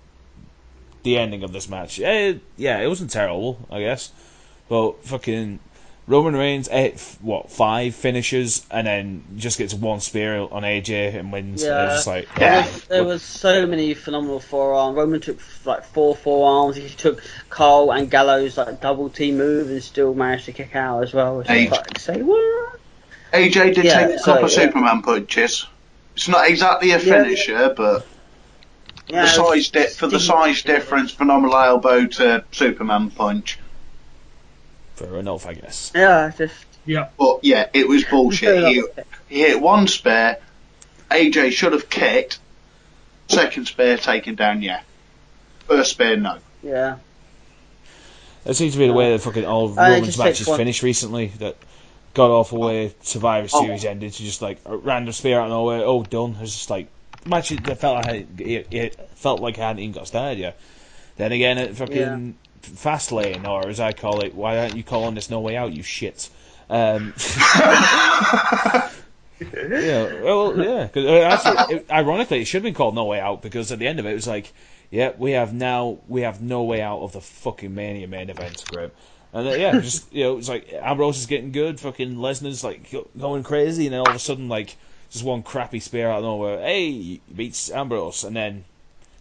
the ending of this match. It wasn't terrible, I guess. But fucking Roman Reigns, 5 finishes, and then just gets 1 spear on AJ and wins. Yeah. It was just like, There was so many phenomenal forearms. Roman took like 4 forearms. He took Cole and Gallows like double team move and still managed to kick out as well. Which is like, say what? AJ did take a couple of Superman punches. It's not exactly a finisher, but the size difference, phenomenal elbow to Superman punch. Fair enough, I guess. Yeah, just. Yeah. But yeah, it was bullshit. He hit 1 spear. AJ should have kicked. 2nd spear taken down, yeah. 1st spear, no. Yeah. That seems to be the way that fucking all Roman's matches finished recently. That god awful way Survivor Series ended to just like a random spear out of nowhere. Oh, done. It was just like match that felt like I hadn't even got started yet. Then again, it fucking Fastlane, or as I call it, why aren't you calling this No Way Out, you shits? Ironically, it should have been called No Way Out because at the end of it, it was like, we have no way out of the fucking Mania main event, great. And it's like Ambrose is getting good, fucking Lesnar's like going crazy, and then all of a sudden, like, just 1 crappy spear out of nowhere, hey, he beats Ambrose, and then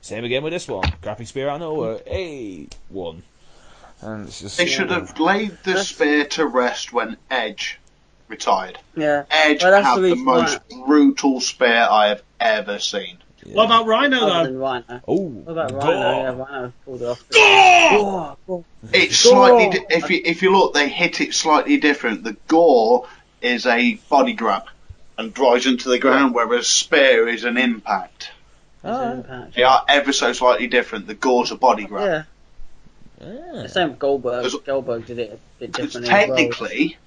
same again with this one, crappy spear out of nowhere, hey, 1. And it's just, they should have laid the spear to rest when Edge retired. Yeah. Edge had the most brutal spear I have ever seen. Yeah. What about Rhino, Other though? than Rhino. Oh, What about Rhino? Yeah, Rhino pulled it off. Gore! It's slightly. If you look, they hit it slightly different. The gore is a body grab and drives into the ground, whereas spear is an impact. They are ever so slightly different. The gore's a body grab. Yeah. The same with Goldberg. Goldberg did it a bit differently. Technically,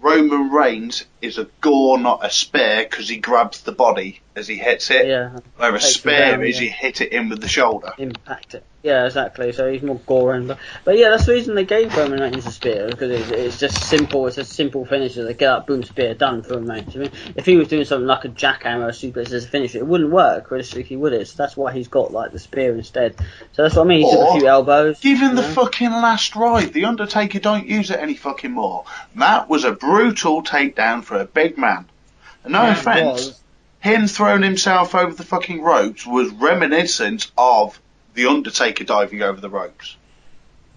Roman Reigns is a gore, not a spear, because he grabs the body as he hits it. Yeah. Whereas spear is he hit it in with the shoulder. Impact it. Yeah, exactly. So he's more goring. But yeah, that's the reason they gave Roman Reigns a spear, because it's just simple. It's a simple finisher. They get up, boom, spear, done for Roman Reigns. I mean, if he was doing something like a jackhammer or suplex as a finisher, it wouldn't work, realistically, would it? So that's why he's got like the spear instead. So that's what I mean. He took a few elbows. Given the fucking last ride, the Undertaker don't use it any fucking more. That was a brutal takedown for a big man. And no offence, him throwing himself over the fucking ropes was reminiscent of the Undertaker diving over the ropes.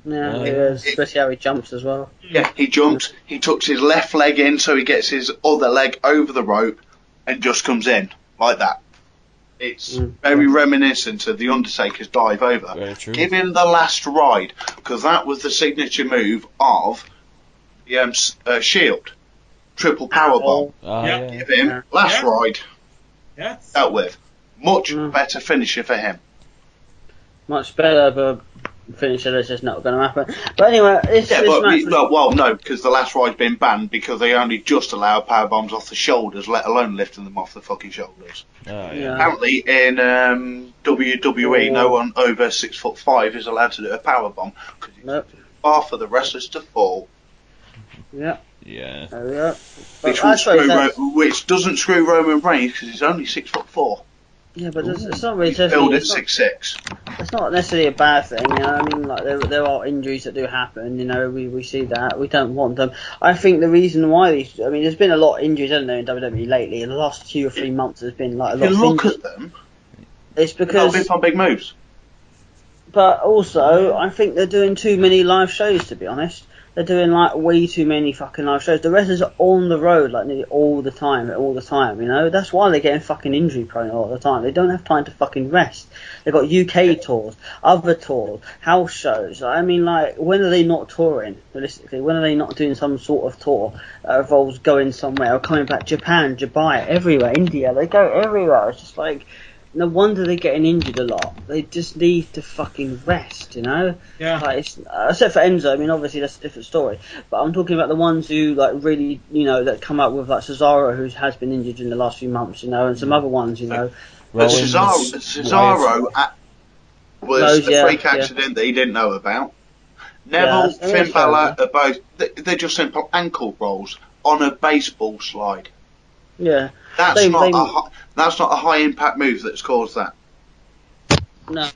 Yeah, it is, especially how he jumps as well. Yeah, he jumps, he tucks his left leg in so he gets his other leg over the rope and just comes in, like that. It's very reminiscent of the Undertaker's dive over. Very true. Give him the last ride, because that was the signature move of the Shield. Triple powerbomb. Give him last ride. Yes. Dealt with. Much better finisher for him. much better, but finisher is just not going to happen. But anyway, this match was... no, because the last ride's been banned because they only just allow power bombs off the shoulders, let alone lifting them off the fucking shoulders. Oh, yeah. Apparently, in WWE, no one over 6'5" is allowed to do a power bomb because it's too far for the wrestlers to fall. Yeah. Yeah. There we go. Which doesn't screw Roman Reigns because he's only 6'4". Yeah, but it's not really. He's billed at 6'6". It's not necessarily a bad thing, you know. I mean, like there are injuries that do happen, you know. We see that. We don't want them. I think the reason why there's been a lot of injuries, hasn't there, in WWE lately. In the last 2 or 3 months, there's been like a lot of injuries. Look at them. It's because they've on big moves. But also, I think they're doing too many live shows. To be honest, they're doing like way too many fucking live shows. The wrestlers are on the road like nearly all the time. You know, that's why they're getting fucking injury prone all the time. They don't have time to fucking rest. They've got UK tours, other tours, house shows. I mean, like, when are they not touring? Realistically, when are they not doing some sort of tour that involves going somewhere or coming back? Japan, Dubai, everywhere, India. They go everywhere. It's just like, no wonder they're getting injured a lot. They just need to fucking rest, you know? Yeah. Like, except for Enzo, I mean, obviously that's a different story. But I'm talking about the ones who, like, really, you know, that come up with, like, Cesaro, who has been injured in the last few months, you know, and some other ones, you know. But Cesaro was a freak accident that he didn't know about. Neville, Finn Balor are both, they're just simple ankle rolls on a baseball slide. Yeah. That's not a high impact move that's caused that. No.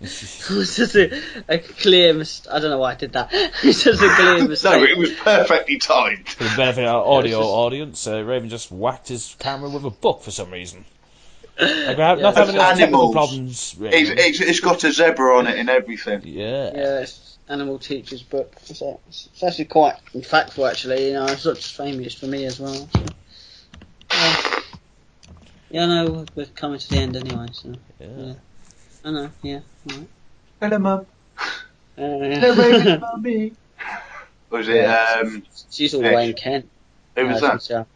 It's just a clear mistake. I don't know why I did that. It's just a clear mistake. No, it was perfectly timed. For the benefit of our audio audience, Raven just whacked his camera with a book for some reason. Like, not having any technical problems. It's got a zebra on it and everything. Yeah. Yeah, it's Animal Teacher's book. So it's actually quite factful, actually. You know, it's not just famous for me as well. So. Yeah, no, we're coming to the end anyway, so. Yeah. I know, yeah. Right. Hello, Mum. Hello, Mummy. Was it, she's all the way in Kent. Who was that? Michelle.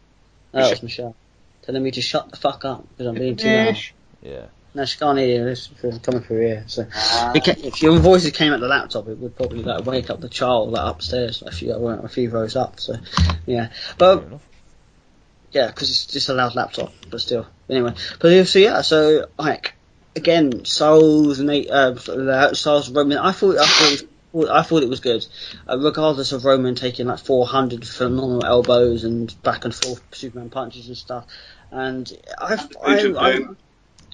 No, that was Michelle. Telling me to shut the fuck up because I'm being too loud. Yeah. No, she can't hear you. It's coming through here. So, if your voices came at the laptop, it would probably like wake up the child like upstairs, like a few rows up. So, yeah. But yeah, because it's just a loud laptop, but still. Anyway, but so yeah, so like again, Souls and Souls Roman. I thought it was good, regardless of Roman taking like 400 phenomenal elbows and back and forth Superman punches and stuff. And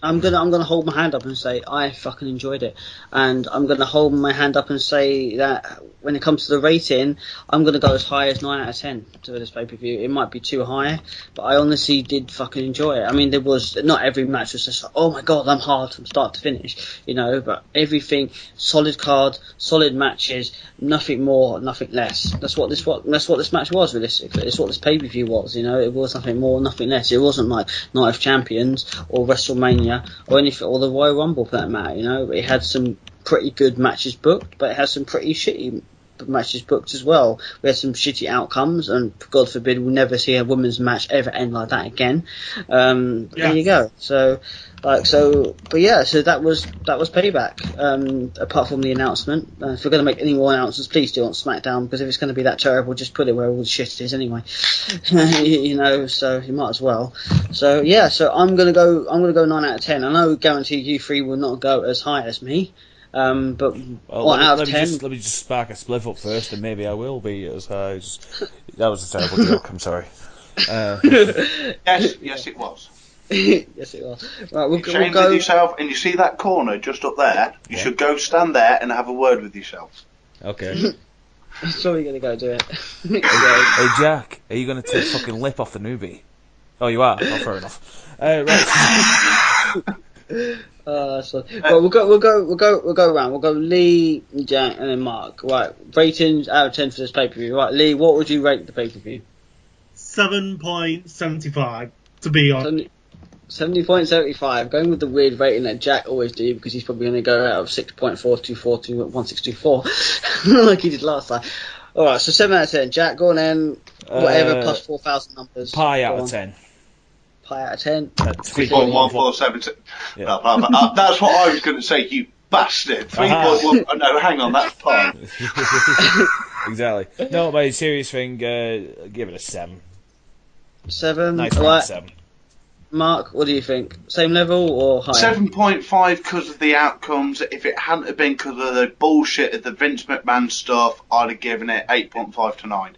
I'm gonna hold my hand up and say I fucking enjoyed it, and I'm gonna hold my hand up and say that when it comes to the rating, I'm gonna go as high as 9 out of 10 to this pay-per-view. It might be too high, but I honestly did fucking enjoy it. I mean, there was not every match was just like, oh my god, I'm hard from start to finish, you know, but everything solid card, solid matches, nothing more, nothing less. That's what this match was realistically. It's what this pay-per-view was, you know. It was nothing more, nothing less. It wasn't like Night of Champions or WrestleMania or anything, or the Royal Rumble for that matter, you know. It had some pretty good matches booked, but it had some pretty shitty matches booked as well. We had some shitty outcomes, and God forbid we'll never see a women's match ever end like that again. There you go. So that was Payback. Apart from the announcement, if we're going to make any more announcements, please do on SmackDown, because if it's going to be that terrible, just put it where all the shit is anyway. You know, so you might as well. So yeah, so I'm gonna go 9 out of 10. I know, guaranteed you three will not go as high as me. But out of 10? Let me just spark a spliff up first, and maybe I will be as high as... That was a terrible joke, I'm sorry. Yes, it was. Yes, it was. Right, we'll shame go... with yourself, and you see that corner just up there, you should go stand there and have a word with yourself. Okay. Sure, you're going to go do it. Hey, Jack, are you going to take fucking lip off the newbie? Oh, you are? Oh, fair enough. Right. We'll go around. We'll go Lee, Jack, and then Mark. Right, ratings out of 10 for this pay-per-view. Right, Lee, what would you rate the pay-per-view? 7.75, to be honest. 70.75. Going with the weird rating that Jack always do, because he's probably going to go out of 6.424 to 1624, like he did last time. Alright, so 7 out of 10. Jack, go on then. Whatever, plus 4,000 numbers. Pie out of 10. Pie out of 10. 3.147. Yeah. That's what I was going to say, you bastard. 3.1. No, hang on, that's pi. Exactly. No, my serious thing, give it a 7. 7. Nice Right. 7. Mark, what do you think? Same level or higher? 7.5 because of the outcomes. If it hadn't have been because of the bullshit of the Vince McMahon stuff, I'd have given it 8.5 to 9.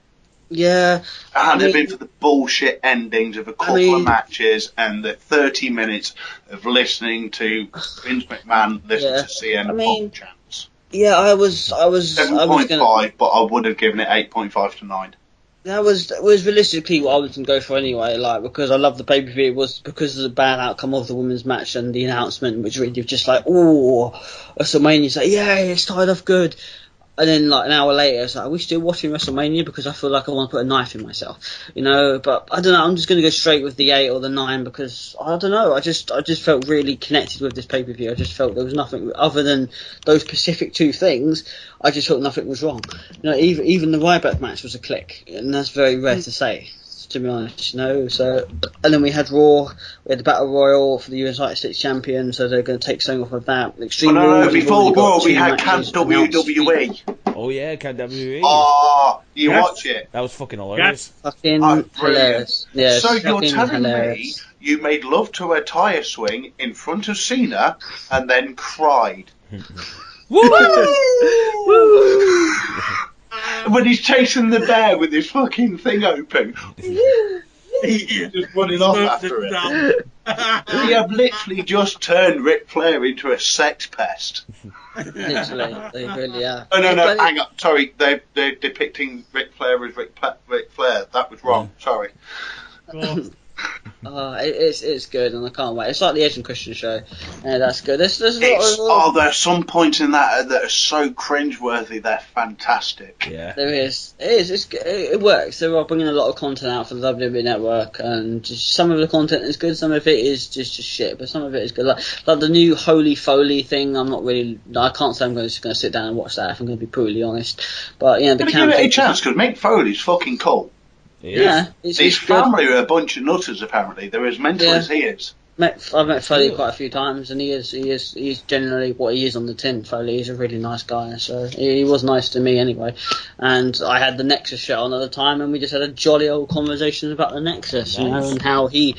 Yeah. It hadn't have been for the bullshit endings of a couple of matches and the 30 minutes of listening to Vince McMahon listen to CM Punk chants. Yeah, I was 7.5, but I would have given it 8.5 to 9. That was realistically what I was going to go for anyway, like, because I love the pay-per-view. It was because of the bad outcome of the women's match and the announcement, which really was just like, oh, WrestleMania's like, yeah, it started off good. And then, like, an hour later, it's like, are we still watching WrestleMania? Because I feel like I want to put a knife in myself, you know? But I don't know, I'm just going to go straight with the 8 or the 9 because, I don't know, I just felt really connected with this pay-per-view. I just felt there was nothing, other than those specific 2 things, I just felt nothing was wrong. You know, even the Ryback match was a click, and that's very rare to say, to be honest, you know. So, and then we had Raw, we had the Battle Royal for the United States Champion, so they're going to take something off of that. Extreme no, before Raw we had Camp WWE. Oh yeah, Camp WWE. Oh, you watch it? That was fucking hilarious. Fucking hilarious. Yeah, so you're telling hilarious. me you made love to a tyre swing in front of Cena and then cried? Woo! When he's chasing the bear with his fucking thing open. He's just running off after it. We have literally just turned Ric Flair into a sex pest. Literally, they really are. Oh, no, hang on. Sorry, they're depicting Ric Flair as Ric Flair. That was wrong. Sorry. It's good, and I can't wait. It's like the Edge and Christian show. Yeah, that's good. There's a lot of... there are some points in that are so cringeworthy. They're fantastic. Yeah, there is. It works. They're bringing a lot of content out for the WWE Network, and just some of the content is good. Some of it is just shit, but some of it is good. Like the new Holy Foley thing. I can't say I'm just going to sit down and watch that. If I'm going to be brutally honest, but you know, give it a chance because Mick Foley's fucking cool. Yeah, his family are a bunch of nutters. Apparently, they're as mental as he is. I've met Foley quite a few times, and he's generally what he is on the tin. Foley is a really nice guy, so he was nice to me anyway. And I had the Nexus show on at the time, and we just had a jolly old conversation about the Nexus, you know, and how he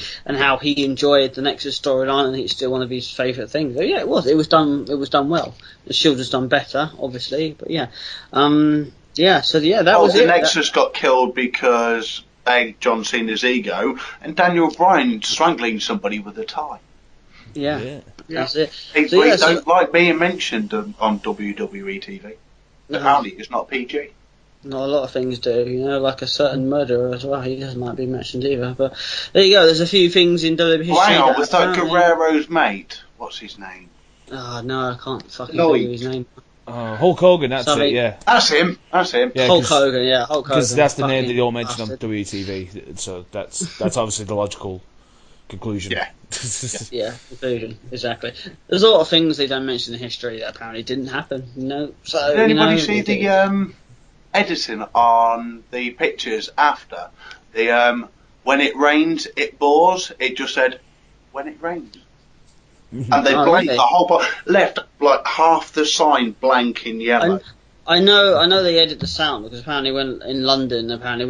enjoyed the Nexus storyline, and it's still one of his favourite things. So yeah, it was done well. The Shield has done better, obviously, but yeah. That was it. The Nexus got killed because John Cena's ego and Daniel Bryan strangling somebody with a tie. Yeah. That's it. They don't like being mentioned on WWE TV. Apparently, it's not PG. Not a lot of things do, you know, like a certain murderer as well. He doesn't like being mentioned either. But there you go. There's a few things in WWE history. Hang on, was that Guerrero's mate? What's his name? Oh no, I can't fucking tell you his name. Hulk Hogan, that's it, yeah. That's him. Yeah, Hulk Hogan. Because that's the name that they all mention on WTV, so that's obviously the logical conclusion. Yeah. Conclusion, exactly. There's a lot of things they don't mention in history that apparently didn't happen, you know. So, did anybody see the editing on the pictures after? When it rains, it bores. It just said, when it rains. And they blanked the whole part, left like half the sign blank in yellow. I know they edit the sound because apparently when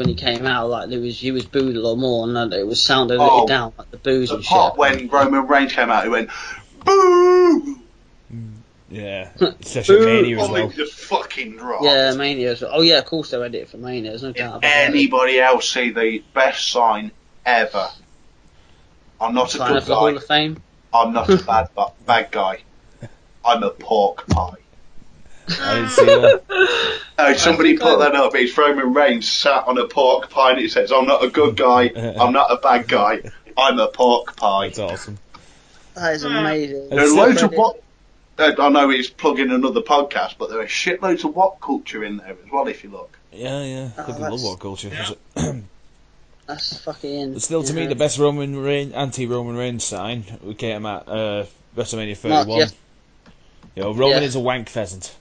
he came out, like he was booed a lot more, and it was sound edited down like the boos and shit. The part when Roman Reigns came out, he went boo. Yeah, such a Mania as well. Just fucking dropped. Yeah, Mania as well. Oh yeah, of course they're edited for Mania. There's no doubt about that. Anybody else see the best sign ever? I'm not a good guy. Hall of Fame. I'm not a bad guy. I'm a pork pie. I didn't see that. Somebody put that up. It's Roman Reigns sat on a pork pie and it says, I'm not a good guy, I'm not a bad guy, I'm a pork pie. That's awesome. That is amazing. There are loads of what... I know he's plugging another podcast, but there are shitloads of what culture in there as well if you look. Yeah. I love what culture. Yeah. That's fucking... But still, to me, the best anti-Roman Reigns sign we came at WrestleMania 31. Mark, You know, Roman is a wank pheasant.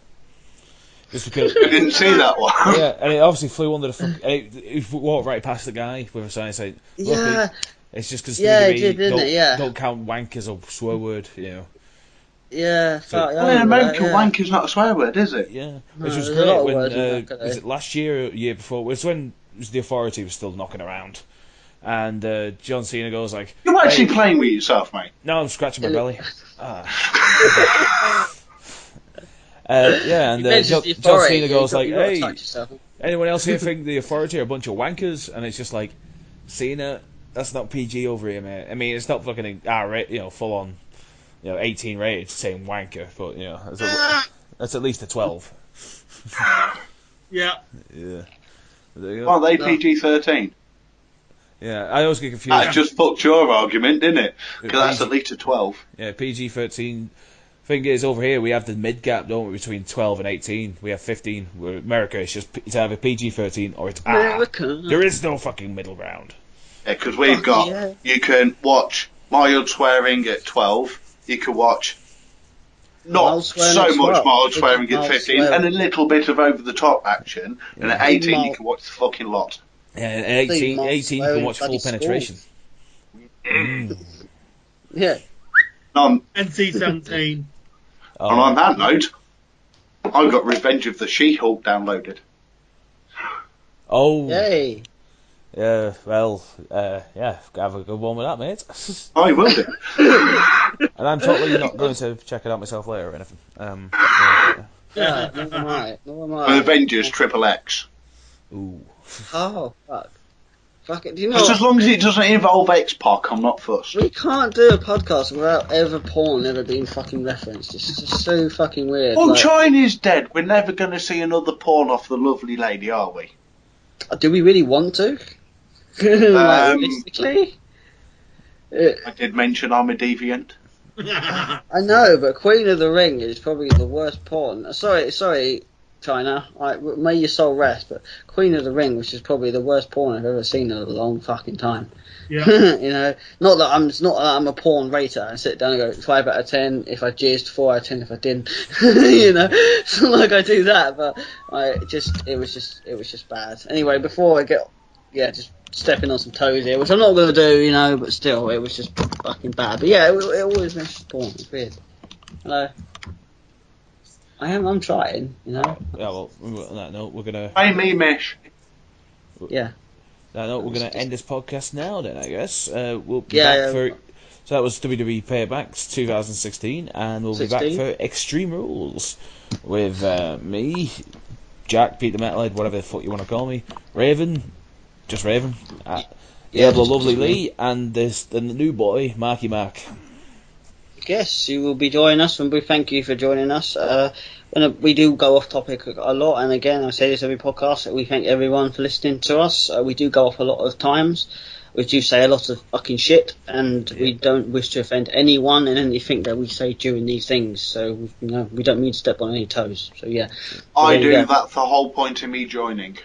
Just because. I didn't see that one. Yeah, and it obviously flew under the fuck. It walked right past the guy with a sign saying, "Look, Yeah. it's just because Yeah, it did, didn't it? Yeah. don't count wank as a swear word, you know." Yeah. So- Well, in America, wank is not a swear word, is it? Yeah, No, which was there's a lot great of when words in America, was it last year or year before? It was when the Authority was still knocking around, and John Cena goes like, You're actually "Hey, playing with yourself, mate. no, I'm scratching my belly." Yeah, and You mentioned the John Authority, Cena goes like, you gotta "Hey, touch yourself. anyone else here think the Authority are a bunch of wankers?" And it's just like, Cena, that's not PG over here, mate. I mean, it's not fucking full on, 18 rated saying wanker, but that's at least a 12. Yeah. Yeah. There you go. Aren't they PG-13? Yeah, I always get confused. That just fucked your argument, didn't it? Because that's at least a 12. Yeah, PG-13. Thing is, over here we have the mid gap, don't we, between 12 and 18. We have 15. Where America, it's either PG-13 or it's America. There is no fucking middle ground. Yeah, because we've got, yeah. you can watch mild swearing at 12, you can watch not Mild swearing so at much 12. mild swearing at Mild 15, swearing. and a little bit of over-the-top action, and at 18 you Mild- can watch the fucking lot. Yeah, and 18 mild 18 you swearing can watch full bloody penetration. Yeah. NC-17. Oh, And on that note, I've got Revenge of the She-Hulk downloaded. oh, Yay. yeah, well, yeah, have a good one with that, mate. I will do. And I'm totally not going to check it out myself later or anything. Yeah, nor am I. Nor am And I. Avengers Triple X. Ooh. Oh, fuck. Fuck it. Do you know Just what? as long as it doesn't involve X-Pac, I'm not fussed. We can't do a podcast without ever porn ever being fucking referenced. It's just so fucking weird. Well, like, China's dead. We're never going to see another porn off the lovely lady, are we? do we really want to? Like, realistically? I did mention I'm a deviant. I know, but Queen of the Ring is probably the worst porn. Sorry, China. May your soul rest, but Queen of the Ring, which is probably the worst porn I've ever seen in a long fucking time. Yeah. Not that I'm a porn rater and sit down and go 5 out of 10 if I jizzed, 4 out of 10 if I didn't. It's not like I do that, but it was just bad. Anyway, before I get just stepping on some toes here, which I'm not going to do, but still, it was just fucking bad. But yeah, it always mentions porn. It's weird. Hello. I'm trying, Yeah, well, on that note, we're gonna. Hey, me, Mish. Yeah. On that note, we're gonna end this podcast now. Then I guess we'll be Yeah, back for. So that was WWE Paybacks 2016, and we'll be back 16. for Extreme Rules with me, Jack, Pete the Metalhead, whatever the fuck you want to call me, Raven, just Raven, Diablo Lovely Lee, and the new boy, Marky Mark. Yes, you will be joining us, and we thank you for joining us. We do go off topic a lot, and again, I say this every podcast, we thank everyone for listening to us. We do go off a lot of times. We do say a lot of fucking shit, and we don't wish to offend anyone in anything that we say during these things. So, we don't mean to step on any toes. So, yeah. I do. That's the whole point of me joining.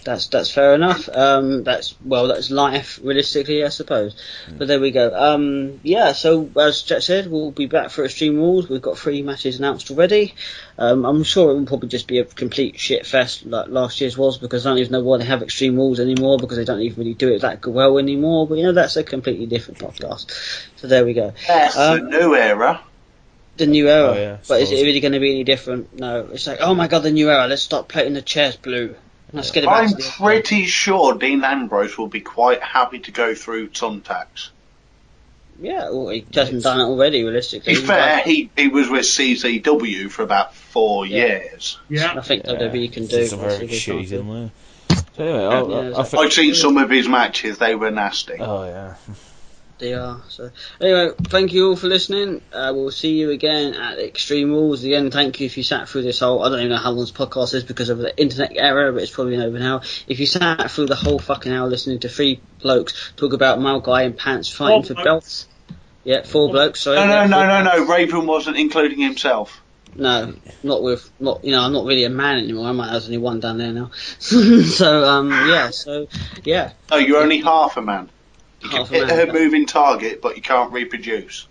That's fair enough. That's life, realistically, I suppose. But there we go. So as Jack said, we'll be back for Extreme Rules. We've got 3 matches announced already. I'm sure it will probably just be a complete shit fest like last year's was, because I don't even know why they have Extreme Rules anymore, because they don't even really do it that well anymore. But that's a completely different podcast. So there we go. That's the new era. The new era. Oh, yeah, But is it really going to be any different? No. It's like, oh my god, the new era. Let's stop painting the chairs blue. Let's get it back I'm to the pretty sure Dean Ambrose will be quite happy to go through thumbtacks. Yeah, well, he hasn't done it already, realistically. To be fair, he was with CZW for about 4 years. Yeah. I think WWE can See do. some very shitties in there. So anyway, I've seen some of his matches, they were nasty. Oh yeah. They are. So anyway, thank you all for listening. We'll see you again at Extreme Rules. Again, thank you if you sat through this whole. I don't even know how long this podcast is because of the internet error, but it's probably over now. If you sat through the whole fucking hour listening to 3 blokes talk about Mal Guy in pants fighting for belts. Yeah, 4 blokes. Sorry. No. Raven wasn't including himself. No, I'm not really a man anymore. There's only one down there now. So, yeah. No, you're only half a man. You can Half a hit man. a moving target, but you can't reproduce.